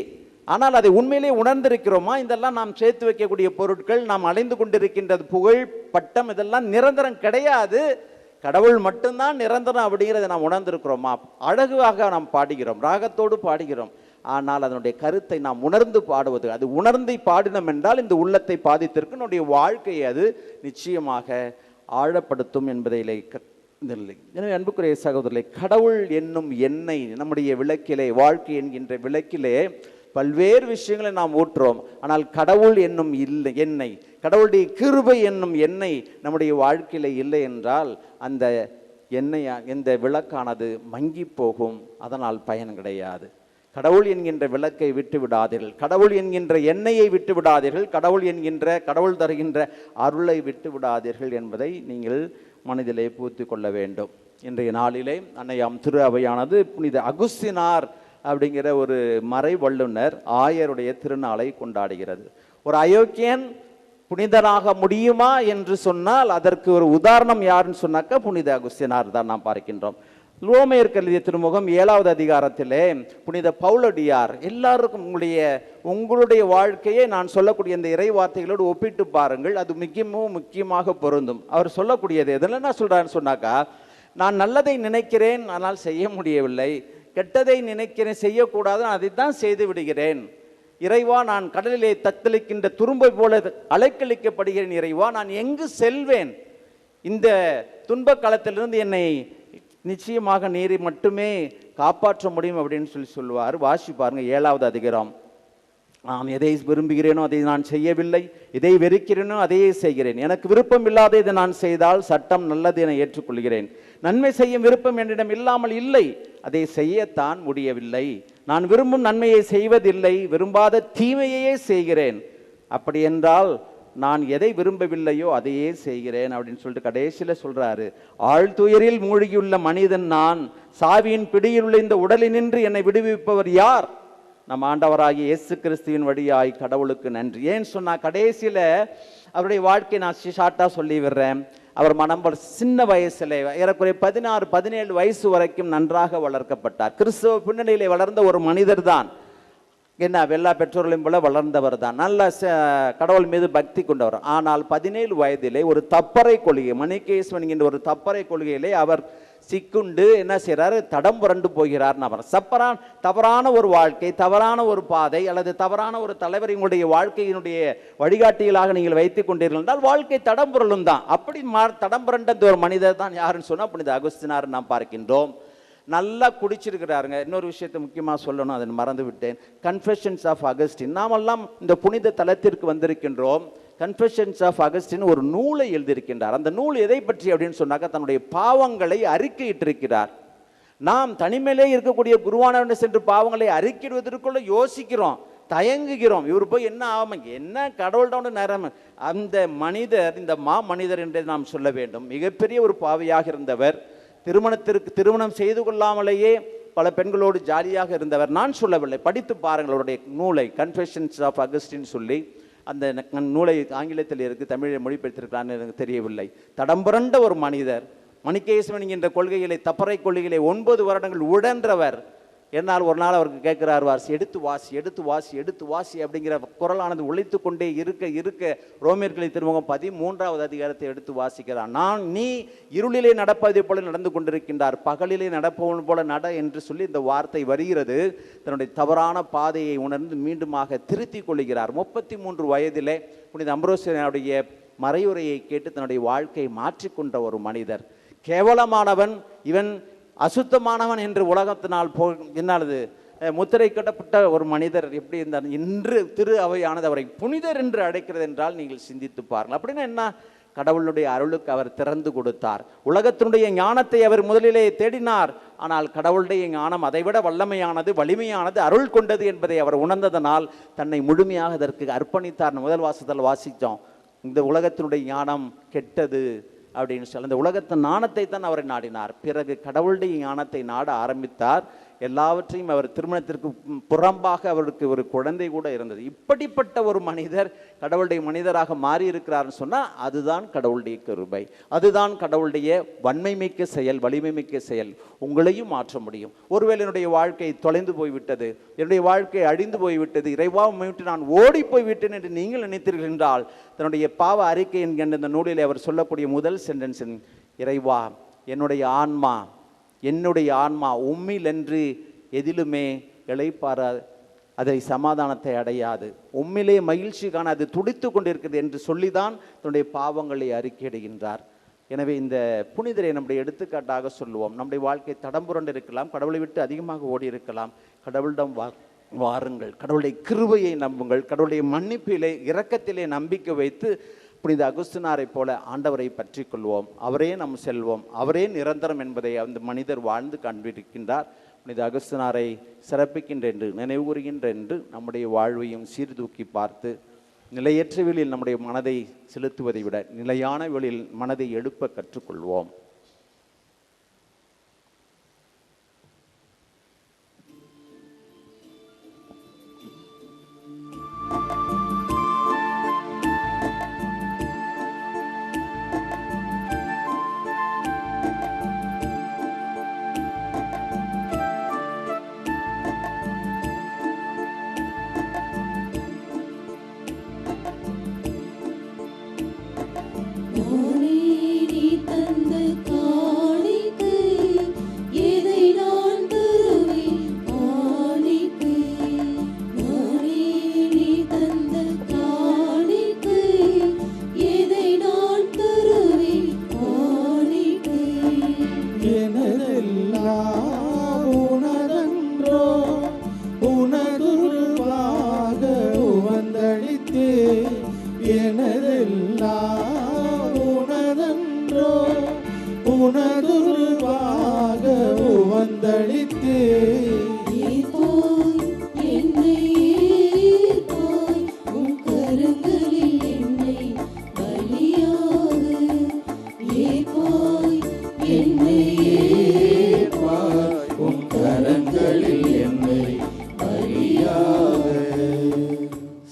ஆனால் அதை உண்மையிலே உணர்ந்திருக்கிறோமா? இதெல்லாம் நாம் சேர்த்து வைக்கக்கூடிய பொருட்கள், நாம் அலைந்து கொண்டிருக்கின்றது புகழ், பட்டம், இதெல்லாம் நிரந்தரம் கிடையாது. கடவுள் மட்டும்தான் நிரந்தரம் அப்படிங்கிறத நாம் உணர்ந்திருக்கிறோமா? அழகாக நாம் பாடுகிறோம், ராகத்தோடு பாடுகிறோம். ஆனால் அதனுடைய கருத்தை நாம் உணர்ந்து பாடுவது, அது உணர்ந்து பாடினோம் என்றால் இந்த உள்ளத்தை பாதித்திருக்கு, நம்முடைய வாழ்க்கையை அது நிச்சயமாக ஆழப்படுத்தும் என்பதிலே இல்லை. எனவே அன்புக்குரிய சகோதரர்களே, கடவுள் என்னும் எண்ணெய் நம்முடைய விளக்கிலே, வாழ்க்கை என்கின்ற விளக்கிலே பல்வேறு விஷயங்களை நாம் ஊற்றுறோம். ஆனால் கடவுள் என்னும் இல்லை எண்ணெய், கடவுளுடைய கிருபை என்னும் எண்ணெய் நம்முடைய வாழ்க்கையில இல்லை என்றால் அந்த எண்ணெய், இந்த விளக்கானது மங்கி போகும். அதனால் பயன் கிடையாது. கடவுள் என்கின்ற விளக்கை விட்டு விடாதீர்கள், கடவுள் என்கின்ற எண்ணெயை விட்டு விடாதீர்கள், கடவுள் தருகின்ற அருளை விட்டு விடாதீர்கள் என்பதை நீங்கள் மனதிலே பூர்த்தி கொள்ள வேண்டும். இன்றைய நாளிலே அன்னையாம் திரு அவையானது புனித அகுஸ்தினார் அப்படிங்கிற ஒரு மறை வல்லுனர் ஆயருடைய திருநாளை கொண்டாடுகிறது. ஒரு அயோக்கியன் புனிதனாக முடியுமா என்று சொன்னால் அதற்கு ஒரு உதாரணம் யாருன்னு சொன்னாக்கா புனித அகுஸ்தினார் தான் நாம் பார்க்கின்றோம். ரோமையர் எழுதிய திருமுகம் 7வது அதிகாரத்திலே புனித பவுலடியார், எல்லாருக்கும் உங்களுடைய வாழ்க்கையை நான் சொல்லக்கூடிய இந்த இறை வார்த்தைகளோடு ஒப்பிட்டு பாருங்கள், அது முக்கியமாக பொருந்தும். அவர் சொல்லக்கூடியது எதில் என்ன சொல்றாருன்னு சொன்னாக்கா, நான் நல்லதை நினைக்கிறேன் ஆனால் செய்ய முடியவில்லை, கெட்டதை நினைக்கிறேன் செய்யக்கூடாது, அதைத்தான் செய்து விடுகிறேன். இறைவா, நான் கடலிலே தத்தளிக்கின்ற துரும்பை போல அலைக்கழிக்கப்படுகிறேன். இறைவா, நான் எங்கு செல்வேன்? இந்த துன்ப காலத்திலிருந்து என்னை நிச்சயமாக நீரை மட்டுமே காப்பாற்ற முடியும் அப்படின்னு சொல்லுவார். வாசி பாருங்க 7வது அதிகாரம். நான் எதை விரும்புகிறேனோ அதை நான் செய்யவில்லை, எதை வெறுக்கிறேனோ அதையே செய்கிறேன். எனக்கு விருப்பம் இல்லாத இதை நான் செய்தால் சட்டம் நல்லது என ஏற்றுக்கொள்கிறேன். நன்மை செய்யும் விருப்பம் என்னிடம் இல்லாமல் இல்லை, அதை செய்யத்தான் முடியவில்லை. நான் விரும்பும் நன்மையை செய்வதில்லை, விரும்பாத தீமையே செய்கிறேன். அப்படி என்றால் நான் எதை விரும்பவில்லையோ அதையே செய்கிறேன் அப்படின்னு சொல்லிட்டு கடைசியில் சொல்றாரு, ஆழ்துயரில் மூழ்கியுள்ள மனிதன் நான், சாவியின் பிடியில் உள்ள இந்த உடலினின்று என்னை விடுவிப்பவர் யார்? நம் ஆண்டவராகிய இயேசு கிறிஸ்துவின் வழியாய் கடவுளுக்கு நன்றி. ஏன்னு சொன்னா கடைசியில அவருடைய வாழ்க்கையை நான் ஷார்ட்டா சொல்லி விடுறேன். அவர் சின்ன வயசுல ஏறக்குறைய 16-17 வயசு வரைக்கும் நன்றாக வளர்க்கப்பட்டார். கிறிஸ்தவ பின்னணியிலே வளர்ந்த ஒரு மனிதர் தான். என்ன, எல்லா பெற்றோர்களையும் போல வளர்ந்தவர் தான், நல்ல கடவுள் மீது பக்தி கொண்டவர். ஆனால் 17 வயதிலே ஒரு தப்பறை கொள்கை, மணிகேஸ்வன் என்கின்ற ஒரு தப்பறை கொள்கையிலே அவர் சிக்குண்டு என்ன செய்கிறாரு, தடம் புரண்டு போகிறார். அவர் தவறான ஒரு வாழ்க்கை, தவறான ஒரு பாதை அல்லது தவறான ஒரு தலைவர் உங்களுடைய வாழ்க்கையினுடைய வழிகாட்டிகளாக நீங்கள் வைத்துக் கொண்டீர்கள் என்றால் வாழ்க்கை தடம் புரளும் தான். அப்படி தடம் புரண்ட ஒரு மனிதர் தான் யாருன்னு சொன்னால் புனித அகுஸ்தினார் நாம் பார்க்கின்றோம். நல்லா குடிச்சிருக்கிறாருங்க. இன்னொரு விஷயத்தை முக்கியமாக சொல்லணும், அதை மறந்து விட்டேன். Confessions of Augustine. நாமெல்லாம் இந்த புனித தலத்திற்கு வந்திருக்கின்றோம். கன்ஃபெஷன்ஸ் ஆஃப் அகஸ்டின் ஒரு நூலை எழுதியிருக்கின்றார். அந்த நூல் எதை பற்றி அப்படின்னு சொன்னாக்க தன்னுடைய பாவங்களை அறிக்கையிட்டிருக்கிறார். நாம் தனிமையிலே இருக்கக்கூடிய குருவானவனை சென்று பாவங்களை அறிக்கையிடுவதற்குள்ள யோசிக்கிறோம், தயங்குகிறோம். இவர் போய் என்ன ஆகும், என்ன கடவுள்தான் நேரம். அந்த மனிதர், இந்த மனிதர் என்று நாம் சொல்ல வேண்டும், மிகப்பெரிய ஒரு பாவியாக இருந்தவர். திருமணம் செய்து கொள்ளாமலேயே பல பெண்களோடு ஜாலியாக இருந்தவர். நான் சொல்லவில்லை, படித்து பாருங்கள் அவருடைய நூலை, கன்ஃபெஷன்ஸ் ஆஃப் அகஸ்டின் சொல்லி. அந்த நூலை ஆங்கிலத்தில் இருக்குது, தமிழில் மொழிபெயர்த்திருக்கிறான்னு எனக்கு தெரியவில்லை. தடம்புரண்ட ஒரு மனிதர், மணிகேசவன் என்ற கொள்கைகளை, தப்பறை கொள்கைகளை 9 வருடங்கள் உடன்றவர். என்னால் ஒரு நாள் அவருக்கு கேட்கிறார், எடுத்து வாசி எடுத்து வாசி எடுத்து வாசி அப்படிங்கிற குரலானது ஒழித்து கொண்டே இருக்க ரோமியர்களின் திருமுகம் 13வது அதிகாரத்தை எடுத்து வாசிக்கிறார். நீ இருளிலே நடப்பதை போல நடந்து கொண்டிருக்கின்றார், பகலிலே நடப்பவன் போல நட என்று சொல்லி இந்த வார்த்தை வருகிறது. தன்னுடைய தவறான பாதையை உணர்ந்து மீண்டுமாக திருத்திக் கொள்கிறார். 33 வயதிலே புனித அம்ப்ரோசியனுடைய மறையுரையை கேட்டு தன்னுடைய வாழ்க்கையை மாற்றிக்கொண்ட ஒரு மனிதர். கேவலமானவன் இவன், அசுத்தமானவன் என்று உலகத்தினால் என்னானது முத்திரை கட்டப்பட்ட ஒரு மனிதர் எப்படி இருந்தார். இன்று திரு அவையானது அவரை புனிதர் என்று அழைக்கிறது என்றால் நீங்கள் சிந்தித்து பாருங்கள். அப்படின்னா என்ன, கடவுளுடைய அருளுக்கு அவர் திறந்து கொடுத்தார். உலகத்தினுடைய ஞானத்தை அவர் முதலிலே தேடினார். ஆனால் கடவுளுடைய ஞானம் அதைவிட வல்லமையானது, வலிமையானது, அருள் கொண்டது என்பதை அவர் உணர்ந்ததனால் தன்னை முழுமையாக அதற்கு அர்ப்பணித்தார். முதல் வாசத்தில் வாசித்தோம், இந்த உலகத்தினுடைய ஞானம் கெட்டது அப்படின்னு சொல்லி அந்த உலகத்தின் ஞானத்தை தான் அவரை நாடினார். பிறகு கடவுளுடைய ஞானத்தை நாட ஆரம்பித்தார். எல்லாவற்றையும் அவர் திருமணத்திற்கு புறம்பாக அவருக்கு ஒரு குழந்தை கூட இருந்தது. இப்படிப்பட்ட ஒரு மனிதர் கடவுளுடைய மனிதராக மாறி இருக்கிறார்னு சொன்னால் அதுதான் கடவுளுடைய கிருபை, அதுதான் கடவுளுடைய வன்மை மிக்க செயல், வலிமை மிக்க செயல். உங்களையும் மாற்ற முடியும். ஒருவேளை என்னுடைய வாழ்க்கை தொலைந்து போய்விட்டது, என்னுடைய வாழ்க்கை அழிந்து போய்விட்டது, இறைவா விட்டு நான் ஓடி போய்விட்டேன் என்று நீங்கள் நினைத்தீர்கள் என்றால், தன்னுடைய பாவ அறிக்கை என்கின்ற இந்த நூலில் அவர் சொல்லக்கூடிய முதல் சென்டென்ஸ், இறைவா என்னுடைய ஆன்மா உம்மில் என்று எதிலுமே இளைப்பார அதை சமாதானத்தை அடையாது, உம்மிலே மகிழ்ச்சி காண அது துடித்து கொண்டிருக்கிறது என்று சொல்லிதான் தன்னுடைய பாவங்களை அறிக்கையிடுகின்றார். எனவே இந்த புனிதரை நம்முடைய எடுத்துக்காட்டாக சொல்லுவோம். நம்முடைய வாழ்க்கை தடம்புரண்டு இருக்கலாம், கடவுளை விட்டு அதிகமாக ஓடி இருக்கலாம். கடவுளிடம் வாருங்கள், கடவுளுடைய கிருபையை நம்புங்கள், கடவுளுடைய மன்னிப்பிலே இரக்கத்திலே நம்பிக்கை வைத்து புனித அகுஸ்தினாரை போல ஆண்டவரை பற்றி கொள்வோம். அவரே நம் செல்வோம், அவரே நிரந்தரம் என்பதை அந்த மனிதர் வாழ்ந்து காண்பிருக்கின்றார். புனித அகுஸ்தினாரை சிறப்பிக்கின்ற என்று, நினைவு கூறுகின்ற என்று நம்முடைய வாழ்வையும் சீர்தூக்கி பார்த்து நிலையற்ற வெளியில் நம்முடைய மனதை செலுத்துவதை விட நிலையான வெளியில் மனதை எழுப்ப கற்றுக்கொள்வோம்.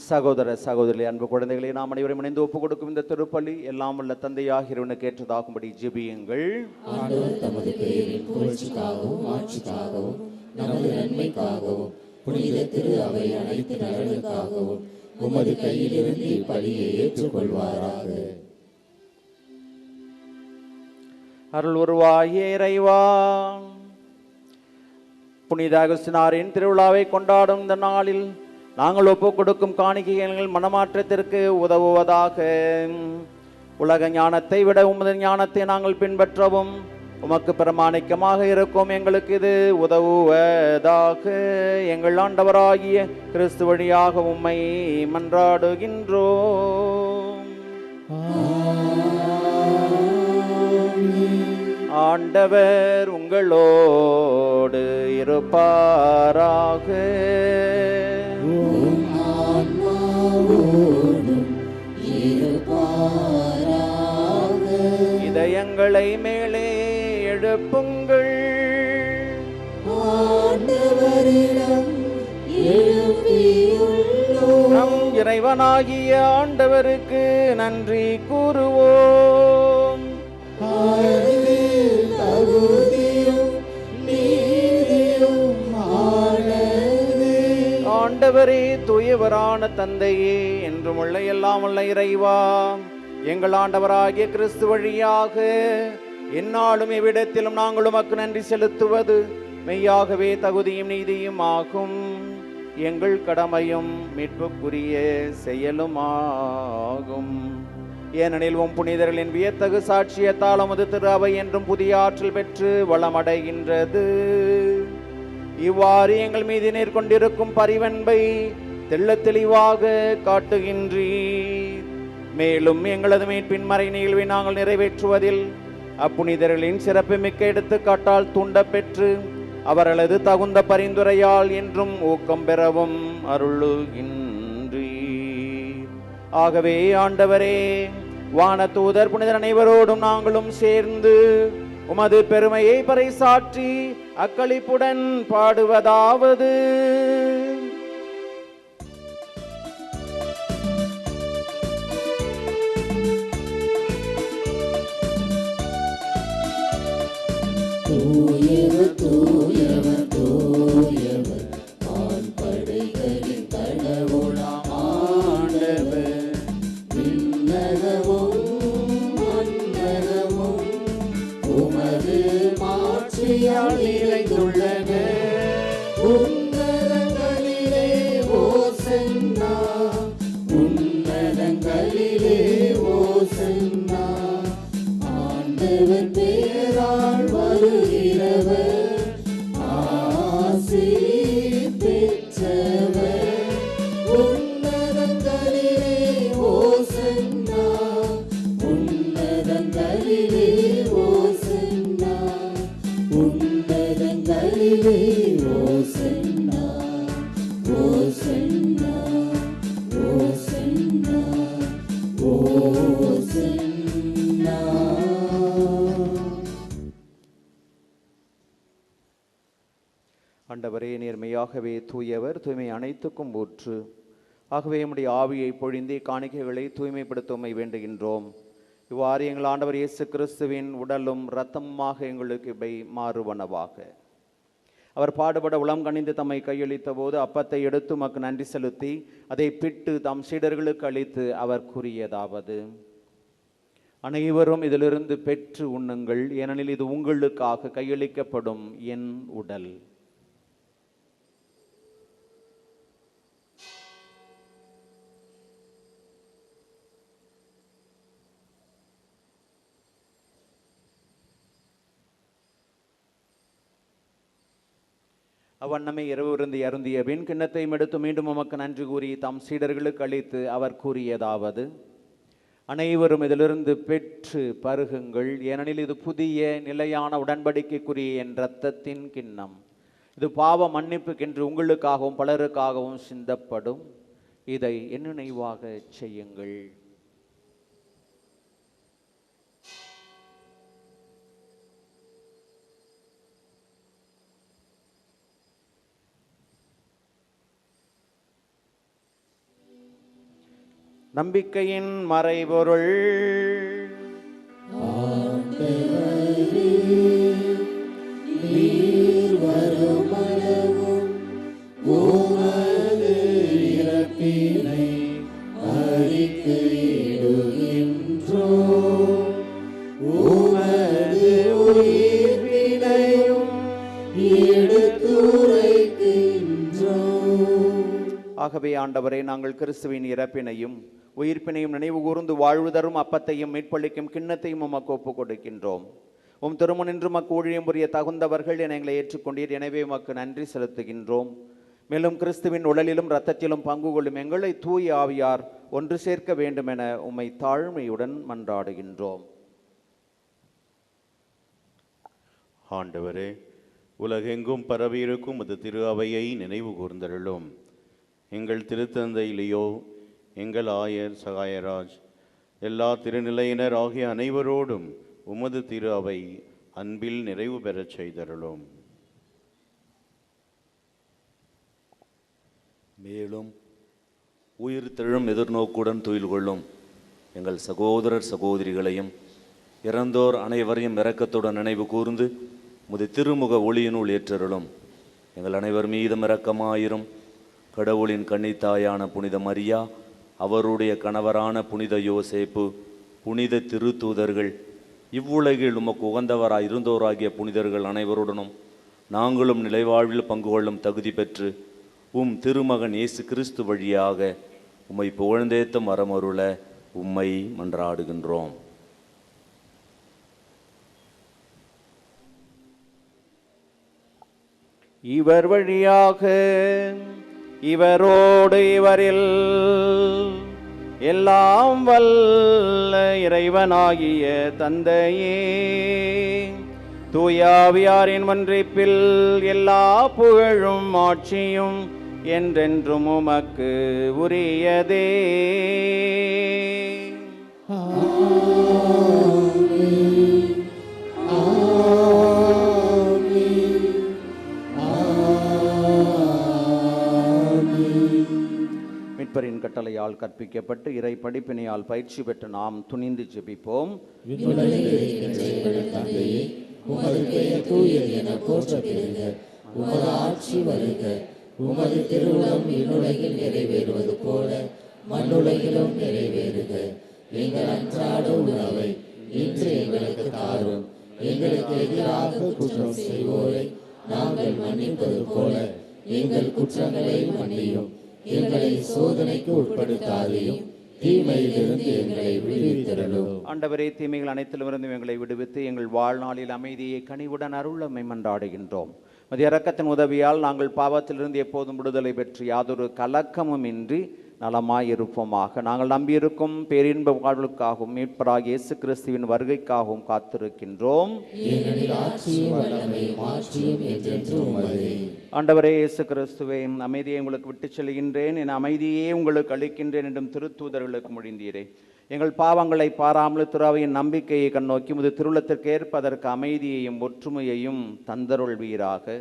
சகோதர சகோதரி, அன்பு குழந்தைகளை, நாம் அனைவரும் இணைந்து ஒப்புக் கொடுக்கும் இந்த திருப்பலி எல்லாம் உள்ள தந்தையாக இறைவனுக்கு ஏற்றதாகும்படி ஜெபியுங்கள். ஆண்டவர் தமது பெயரின் புகழ்ச்சிக்காகவும் ஆட்சிக்காகவும் நமது நன்மைக்காகவும் புனித திரு அவை அனைத்து நலனுக்காகவும் உமது கையிலிருந்து இப்பலியை ஏற்றுக்கொள்வாராக. அருள் உருவாகிய இறைவா, புனித அகுஸ்தினாரின் திருவிழாவை கொண்டாடும் இந்த நாளில் நாங்கள் ஒப்புக் கொடுக்கும் காணிக்கைகள் மனமாற்றத்திற்கு உதவுவதாக. உலக ஞானத்தை விட உமது ஞானத்தை நாங்கள் பின்பற்றவும் உமக்கு பிரமாணிக்கமாக இருக்கும் எங்களுக்கு இது உதவுவதாக. எங்கள் ஆண்டவராகிய கிறிஸ்து வழியாக உம்மை மன்றாடுகின்றோம். ஆண்டவர் உங்களோடு இருப்பாராக. இதயங்களை மேலே எழுப்புங்கள். நம் இறைவனாகிய ஆண்டவருக்கு நன்றி கூறுவோம். ஆண்டவரே, தூயவரான தந்தையே, என்றும் உள்ள எல்லாம் உள்ள இறைவா, எங்கள் ஆண்டவராகிய கிறிஸ்து வழியாக எந்நாளும் எவ்விடத்திலும் நாங்கள் உமக்கு நன்றி செலுத்துவது மெய்யாகவே தகுதியும் நீதியும் ஆகும். எங்கள் கடமையும் மீட்புக்குரிய செயலுமாகும். ஏனெனில் உம் புனிதர்களின் வியத்தகு சாட்சியத்தால் உமது திரு அவை என்றும் புதிய ஆற்றல் பெற்று வளமடைகின்றது. இவ்வாறு எங்கள் மீது நேர்கொண்டிருக்கும் பரிவன்பை தெள்ளத் தெளிவாக காட்டுகின்றீர். மேலும் எங்களது மீட்பின் மறை நிகழ்வை நாங்கள் நிறைவேற்றுவதில் அப்புனிதர்களின் சிறப்பு மிக்க எடுத்துக்காட்டால் தூண்டப் பெற்று அவர்களது தகுந்த பரிந்துரையால் என்றும் ஊக்கம் பெறவும் அருளுகின்றீர். ஆகவே ஆண்டவரே, வான தூதர் புனிதர் அனைவரோடும் நாங்களும் சேர்ந்து உமது பெருமையை பறைசாற்றி அக்களிப்புடன் பாடுவதாவது: தூயவர் தூயவர் தூயவர் வான்படைகளின் கடவுளாம் ஆண்டவர். விண்ணகமும் மண்ணகமும் உமது மாட்சியால் நிறைந்துள்ளன. உன்னதங்களிலே ஓசன்னா, உன்னதங்களிலே ஓசன்னா. ஆண்டவர் பெயரால் வருகிறவர் ஆசி பெற்றவர். உன்னதங்களிலே ஓசன்னா, உன்னதங்களிலே ஓசன்னா, உன்னதங்களிலே ஓசன்னா, ஓசன்னா, ஓசன்னா, ஓசன்னா. ஆண்டவரே, நேர்மையாகவே தூயவர், தூய்மை அனைத்துக்கும் ஊற்று. ஆகவே உம்முடைய ஆவியை பொழிந்தே காணிக்கைகளை தூய்மைப்படுத்துவமை வேண்டுகின்றோம். இவ்வாறு எங்கள் ஆண்டவர் இயேசு கிறிஸ்துவின் உடலும் இரத்தமுமாக எங்களுக்கு இவை மாறுவனவாக. அவர் பாடுபட உளம் கனிந்து தம்மை கையளித்த போது அப்பத்தை எடுத்து உமக்கு நன்றி செலுத்தி அதை பிட்டு தம் சீடர்களுக்கு அளித்து அவர் கூறியதாவது: அனைவரும் இதிலிருந்து பெற்று உண்ணுங்கள், ஏனெனில் இது உங்களுக்காக கையளிக்கப்படும் என் உடல். அவ்வண்ணமே இரவு விருந்து அருந்திய பின் கிண்ணத்தையும் எடுத்து மீண்டும் உமக்கு நன்றி கூறி தம் சீடர்களுக்கு அளித்து அவர் கூறியதாவது: அனைவரும் இதிலிருந்து பெற்று பருகுங்கள், ஏனெனில் இது புதிய நிலையான உடன்படிக்கைக்குரிய என் இரத்தத்தின் கிண்ணம். இது பாவ மன்னிப்புக்கென்று உங்களுக்காகவும் பலருக்காகவும் சிந்தப்படும். இதை என் நினைவாக செய்யுங்கள். நம்பிக்கையின் மறைபொருள். நீர் வருமளவும் உமது இறப்பினை அறிக்கையிடுகின்றோம், உமது உயிர்ப்பினையும் எடுத்துரைக்கின்றோம். ஆகவே ஆண்டவரே, நாங்கள் கிறிஸ்துவின் இறப்பினையும் உயிர்ப்பினையும் நினைவு கூர்ந்து வாழ்வு தரும் அப்பத்தையும் மீட்பளிக்கும் கிண்ணத்தையும் உமக்கு ஒப்புக் கொடுக்கின்றோம். உம் திருமுனின்று மக்கு ஊழியம் புரிய தகுந்தவர்கள் என எங்களை ஏற்றுக்கொண்டீர். எனவே உமக்கு நன்றி செலுத்துகின்றோம். மேலும் கிறிஸ்துவின் உடலிலும் இரத்தத்திலும் பங்கு கொள்ளும் எங்களை தூய ஆவியார் ஒன்று சேர்க்க வேண்டும் என உம்மை தாழ்மையுடன் மன்றாடுகின்றோம். ஆண்டவரே, உலகெங்கும் பரவியிருக்கும் அது திரு அவையை நினைவு கூர்ந்தருளும். எங்கள் திருத்தந்தை லியோ, எங்கள் ஆயர் சகாயராஜ், எல்லா திருநிலையினர் ஆகிய அனைவரோடும் உமது திரு அவை அன்பில் நிறைவு பெறச் செய்தருளும். மேலும் உயிர் தெழும் எதிர்நோக்குடன் துயில் கொள்ளும் எங்கள் சகோதரர் சகோதரிகளையும் இறந்தோர் அனைவரையும் இரக்கத்துடன் நினைவு கூர்ந்து முது திருமுக ஒளியினுள் ஏற்றருளும். எங்கள் அனைவர் மீதும் இரக்கமாயிரும். கடவுளின் கன்னித்தாயான புனித மரியா, அவருடைய கணவரான புனித யோசேப்பு, புனித திருத்தூதர்கள், இவ்வுலகில் உமக்கு உகந்தவராய் இருந்தோராகிய புனிதர்கள் அனைவருடனும் நாங்களும் நிலைவாழ்வில் பங்கு கொள்ளும் தகுதி பெற்று உம் திருமகன் இயேசு கிறிஸ்து வழியாக உம்மை புகழ்ந்தேத்தும் வரமருள உம்மை மன்றாடுகின்றோம். இவர் வழியாக இவரோடு இவரில் எல்லாம் வல்ல இறைவனாகிய தந்தையே, தூயாவியாரின் ஒன்றிப்பில் எல்லா புகழும் ஆட்சியும் என்றென்றும் உமக்கு உரியதே. மீட்பரின் கட்டளையால் கற்பிக்கப்பட்டு இறை படிப்பினையால் பயிற்சி பெற்று நாம் துணிந்து ஜெபிப்போம். உமது பெயர் தூயது என போற்ற பெறுக. உமது ஆட்சி வருக. உமது திருவுளம் விண்ணுலகில் நிறைவேறுவது போல மண்ணுலகிலும் நிறைவேறுக. எங்கள் அன்றாட உணவை இன்று எங்களுக்கு தாரும். எங்களுக்கு எதிராக குற்றம் செய்வோரை நாங்கள் மன்னிப்பது போல எங்கள் குற்றங்களை மன்னியும். எங்களை சோதனைக்கு உட்படுத்தாதையும், தீமையிலிருந்து எங்களை விடுவித்தருளும். ஆண்டவரே, தீமைகள் அனைத்திலிருந்து எங்களை விடுவித்து எங்கள் வாழ்நாளில் அமைதியை கனிவுடன் அருளமை மன்றாடுகின்றோம். மதிய இரக்கத்தின் உதவியால் நாங்கள் பாவத்திலிருந்து எப்போதும் விடுதலை பெற்று யாதொரு கலக்கமும் இன்றி நலமாயிருப்போமாக. நாங்கள் நம்பியிருக்கும் பேரின்ப வாழ்வுக்காகவும் மீட்பராகிய இயேசு கிறிஸ்துவின் வருகைக்காகவும் காத்திருக்கின்றோம். ஆண்டவரே இயேசு கிறிஸ்துவே, அமைதியை உங்களுக்கு விட்டு செல்கின்றேன், என் அமைதியே உங்களுக்கு அளிக்கின்றேன் என்றும் திருத்தூதர்களுக்கு மொழிந்தீரே. எங்கள் பாவங்களை பாராமல் திராவையின் நம்பிக்கையை கண்ணோக்கி முது திருவுளத்திற்கு ஏற்பதற்கு அமைதியையும் ஒற்றுமையையும் தந்தருள்வீராக.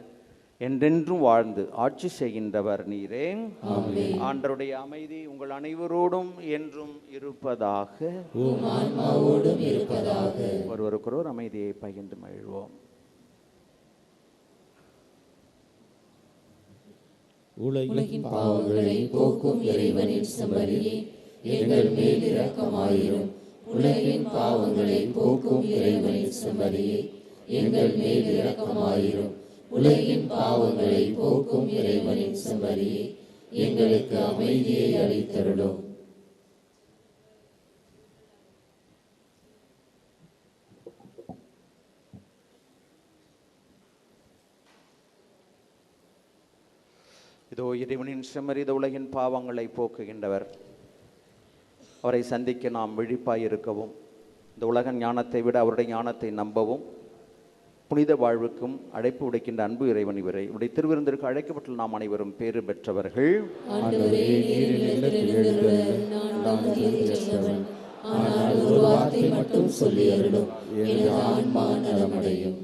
என்றென்றும் வாழ்ந்து ஆட்சி செய்கின்றவர் நீரே. ஆண்டவருடைய அமைதி உங்கள் அனைவரோடும் என்றும் இருப்பதாக. ஒருவருக்கொருவர் அமைதியை பகிர்ந்து மகிழ்வோம். உலகின் பாவங்களை போக்கும் இறைவனின் செம்மறியே, எங்கள் மேல் இரக்கமாயிரும். உலகின் பாவங்களை போக்கும் இறைவனின் செம்மறியே, எங்கள் மேல் இரக்கமாயிரும். உலகின் பாவங்களை போக்கும் இறைவனின் செம்மறியே, எங்களுக்கு அமைதியை அளித்தருளும். இதோ இறைவனின் செம்மறி, இந்த உலகின் பாவங்களை போக்குகின்றவர். அவரை சந்திக்க நாம் விழிப்பாயிருக்கவும், இந்த உலக ஞானத்தை விட அவருடைய ஞானத்தை நம்பவும், புனித வாழ்வுக்கும் அழைப்பு உடைக்கின்ற அன்பு இறைவன் இவரை. இவருடைய திருவிருந்திற்கு அழைக்கப்பட்டுள்ள நாம் அனைவரும் பேறு பெற்றவர்கள். ஆனால் ஒரு வார்த்தை மட்டும் சொல்லி அருளும், எனது ஆன்மா நலமடையும்.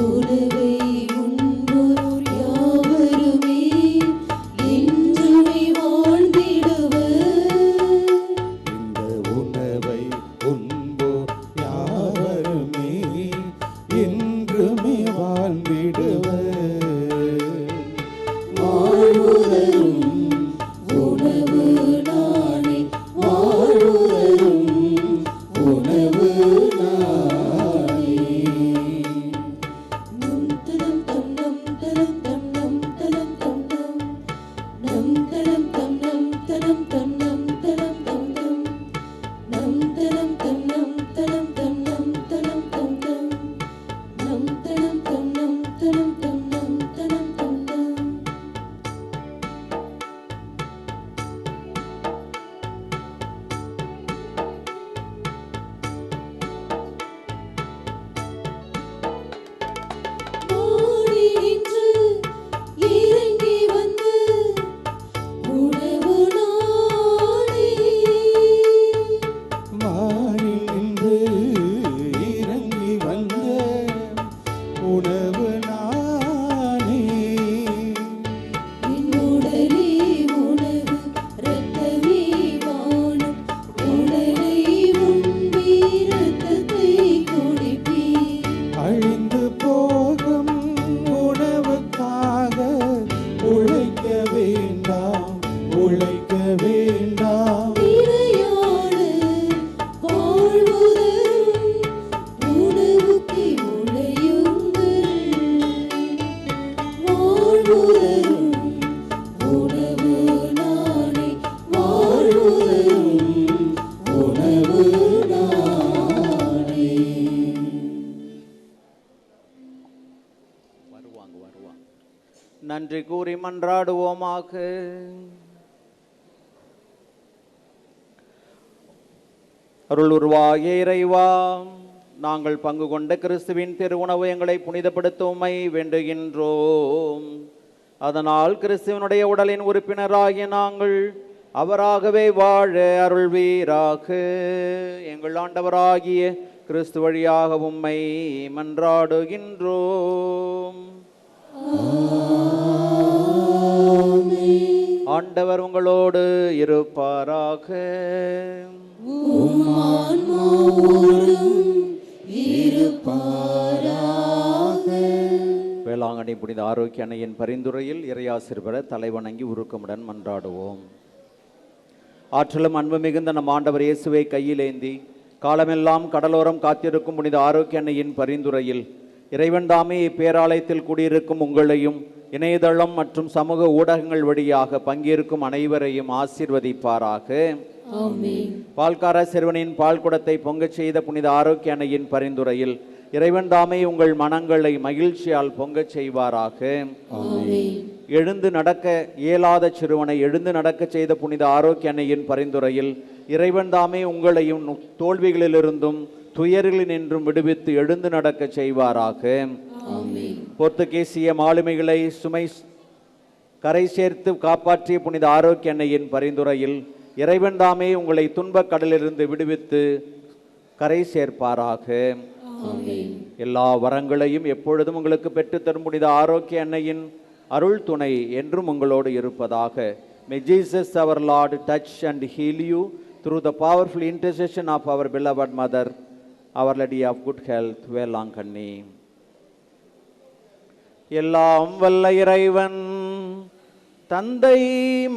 உணவை உண்போர் யாவருமே என்றுமே வாழ்ந்திடுவர். இந்த உணவை உண்போர் யாவருமே என்றுமே வாழ்ந்திடுவர். வாழ்வுதரும் உணவு நானே, வாழ்வுதரும் உணவு நானே. நம் தலம் தம் நம் தலம் தம் நம் தலம் தம் நம் நம் தலம் தம் நம் தலம் தம் நம் தலம் தம் நம் நம் தலம் தம் நம் தலம் தம் நம் தலம் தம் நம் நம் தலம் தம் நம் தலம் தம் நம் தலம் தம் நம். ஓடி நின்று இறங்கி வந்து உணவு நானே. வானில் நின்று இறங்கி வந்த உணவு நானே. என் உடலே உணவு, இரத்தமே வானம். உடலை உண்பீ, இரத்தத்தை குடிப்பீ. அழிந்து போகும் உணவுக்காக உழைக்க வேண்டாம், உழைக்க வேண்டாம். இறையான வாழ்வுதரும் உணவுக்கு உழையுங்கள். வாழ்வுதரும் உணவு நானே, வாழ்வுதரும் உணவு நானே. வருவாங்க. நன்றி கூறி மன்றாடுவோமாக. அருள் உருவாகிய இறைவா, நாங்கள் பங்கு கொண்ட கிறிஸ்துவின் திருவுணவு எங்களை புனிதப்படுத்துமை வேண்டுகின்றோம். அதனால் கிறிஸ்துவனுடைய உடலின் உறுப்பினராகிய நாங்கள் அவராகவே வாழ அருள்வீராக. எங்கள் ஆண்டவராகிய கிறிஸ்து வழியாக உம்மை மன்றாடுகின்றோம். ஆண்டவர் உங்களோடு இருப்பாராக. வேளாங்கண்ணி புனித ஆரோக்கிய அன்னையின் பரிந்துரையில் இறையாசிர் பெற தலைவணங்கி உருக்கமுடன் மன்றாடுவோம். ஆற்றலும் அன்பு மிகுந்த நம் ஆண்டவர் இயேசுவை கையிலேந்தி காலமெல்லாம் கடலோரம் காத்திருக்கும் புனித ஆரோக்கிய அன்னையின் பரிந்துரையில் இறைவன் தாமே இப்பேராலயத்தில் கூடியிருக்கும் உங்களையும் இணையதளம் மற்றும் சமூக ஊடகங்கள் வழியாக பங்கேற்கும் அனைவரையும் ஆசீர்வதிப்பாராக. பால்கார சிறுவனின் பால் குடத்தை பொங்கச் செய்த புனித ஆரோக்கிய அன்னையின் பரிந்துரையில் இறைவன் தாமே உங்கள் மனங்களை மகிழ்ச்சியால் பொங்கச் செய்வாராக. எழுந்து நடக்க இயலாத சிறுவனை எழுந்து நடக்க செய்த புனித ஆரோக்கிய அன்னையின் பரிந்துரையில் இறைவன் தாமே உங்களையும் தோல்விகளிலிருந்தும் துயரிலினின்றும் விடுவித்து எழுந்து நடக்க செய்வாராக. போர்த்துகீசிய மாலுமிகளை சுமை கரை சேர்த்து காப்பாற்றிய புனித ஆரோக்கிய அன்னையின் பரிந்துரையில் இறைவன் தாமே உங்களை துன்பக் கடலிலிருந்து விடுவித்து கரை சேர்ப்பாராக. எல்லா வரங்களையும் எப்பொழுதும் உங்களுக்கு பெற்றுத்தரும் புனித ஆரோக்கிய அன்னையின் அருள் துணை என்றும் உங்களோடு இருப்பதாக. May Jesus our Lord touch and heal you through the powerful intercession of our beloved mother, Our Lady of Good Health, Velankanni. எல்லாம் வல்ல இறைவன் தந்தை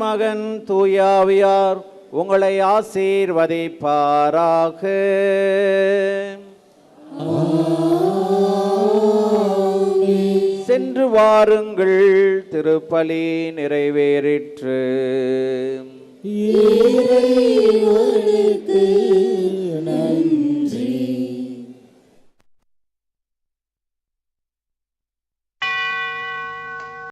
மகன் தூயாவியார் உங்களை ஆசீர்வதிப்பாராக. சென்று வாருங்கள், திருப்பலி நிறைவேறிற்று. இறைவனுக்கு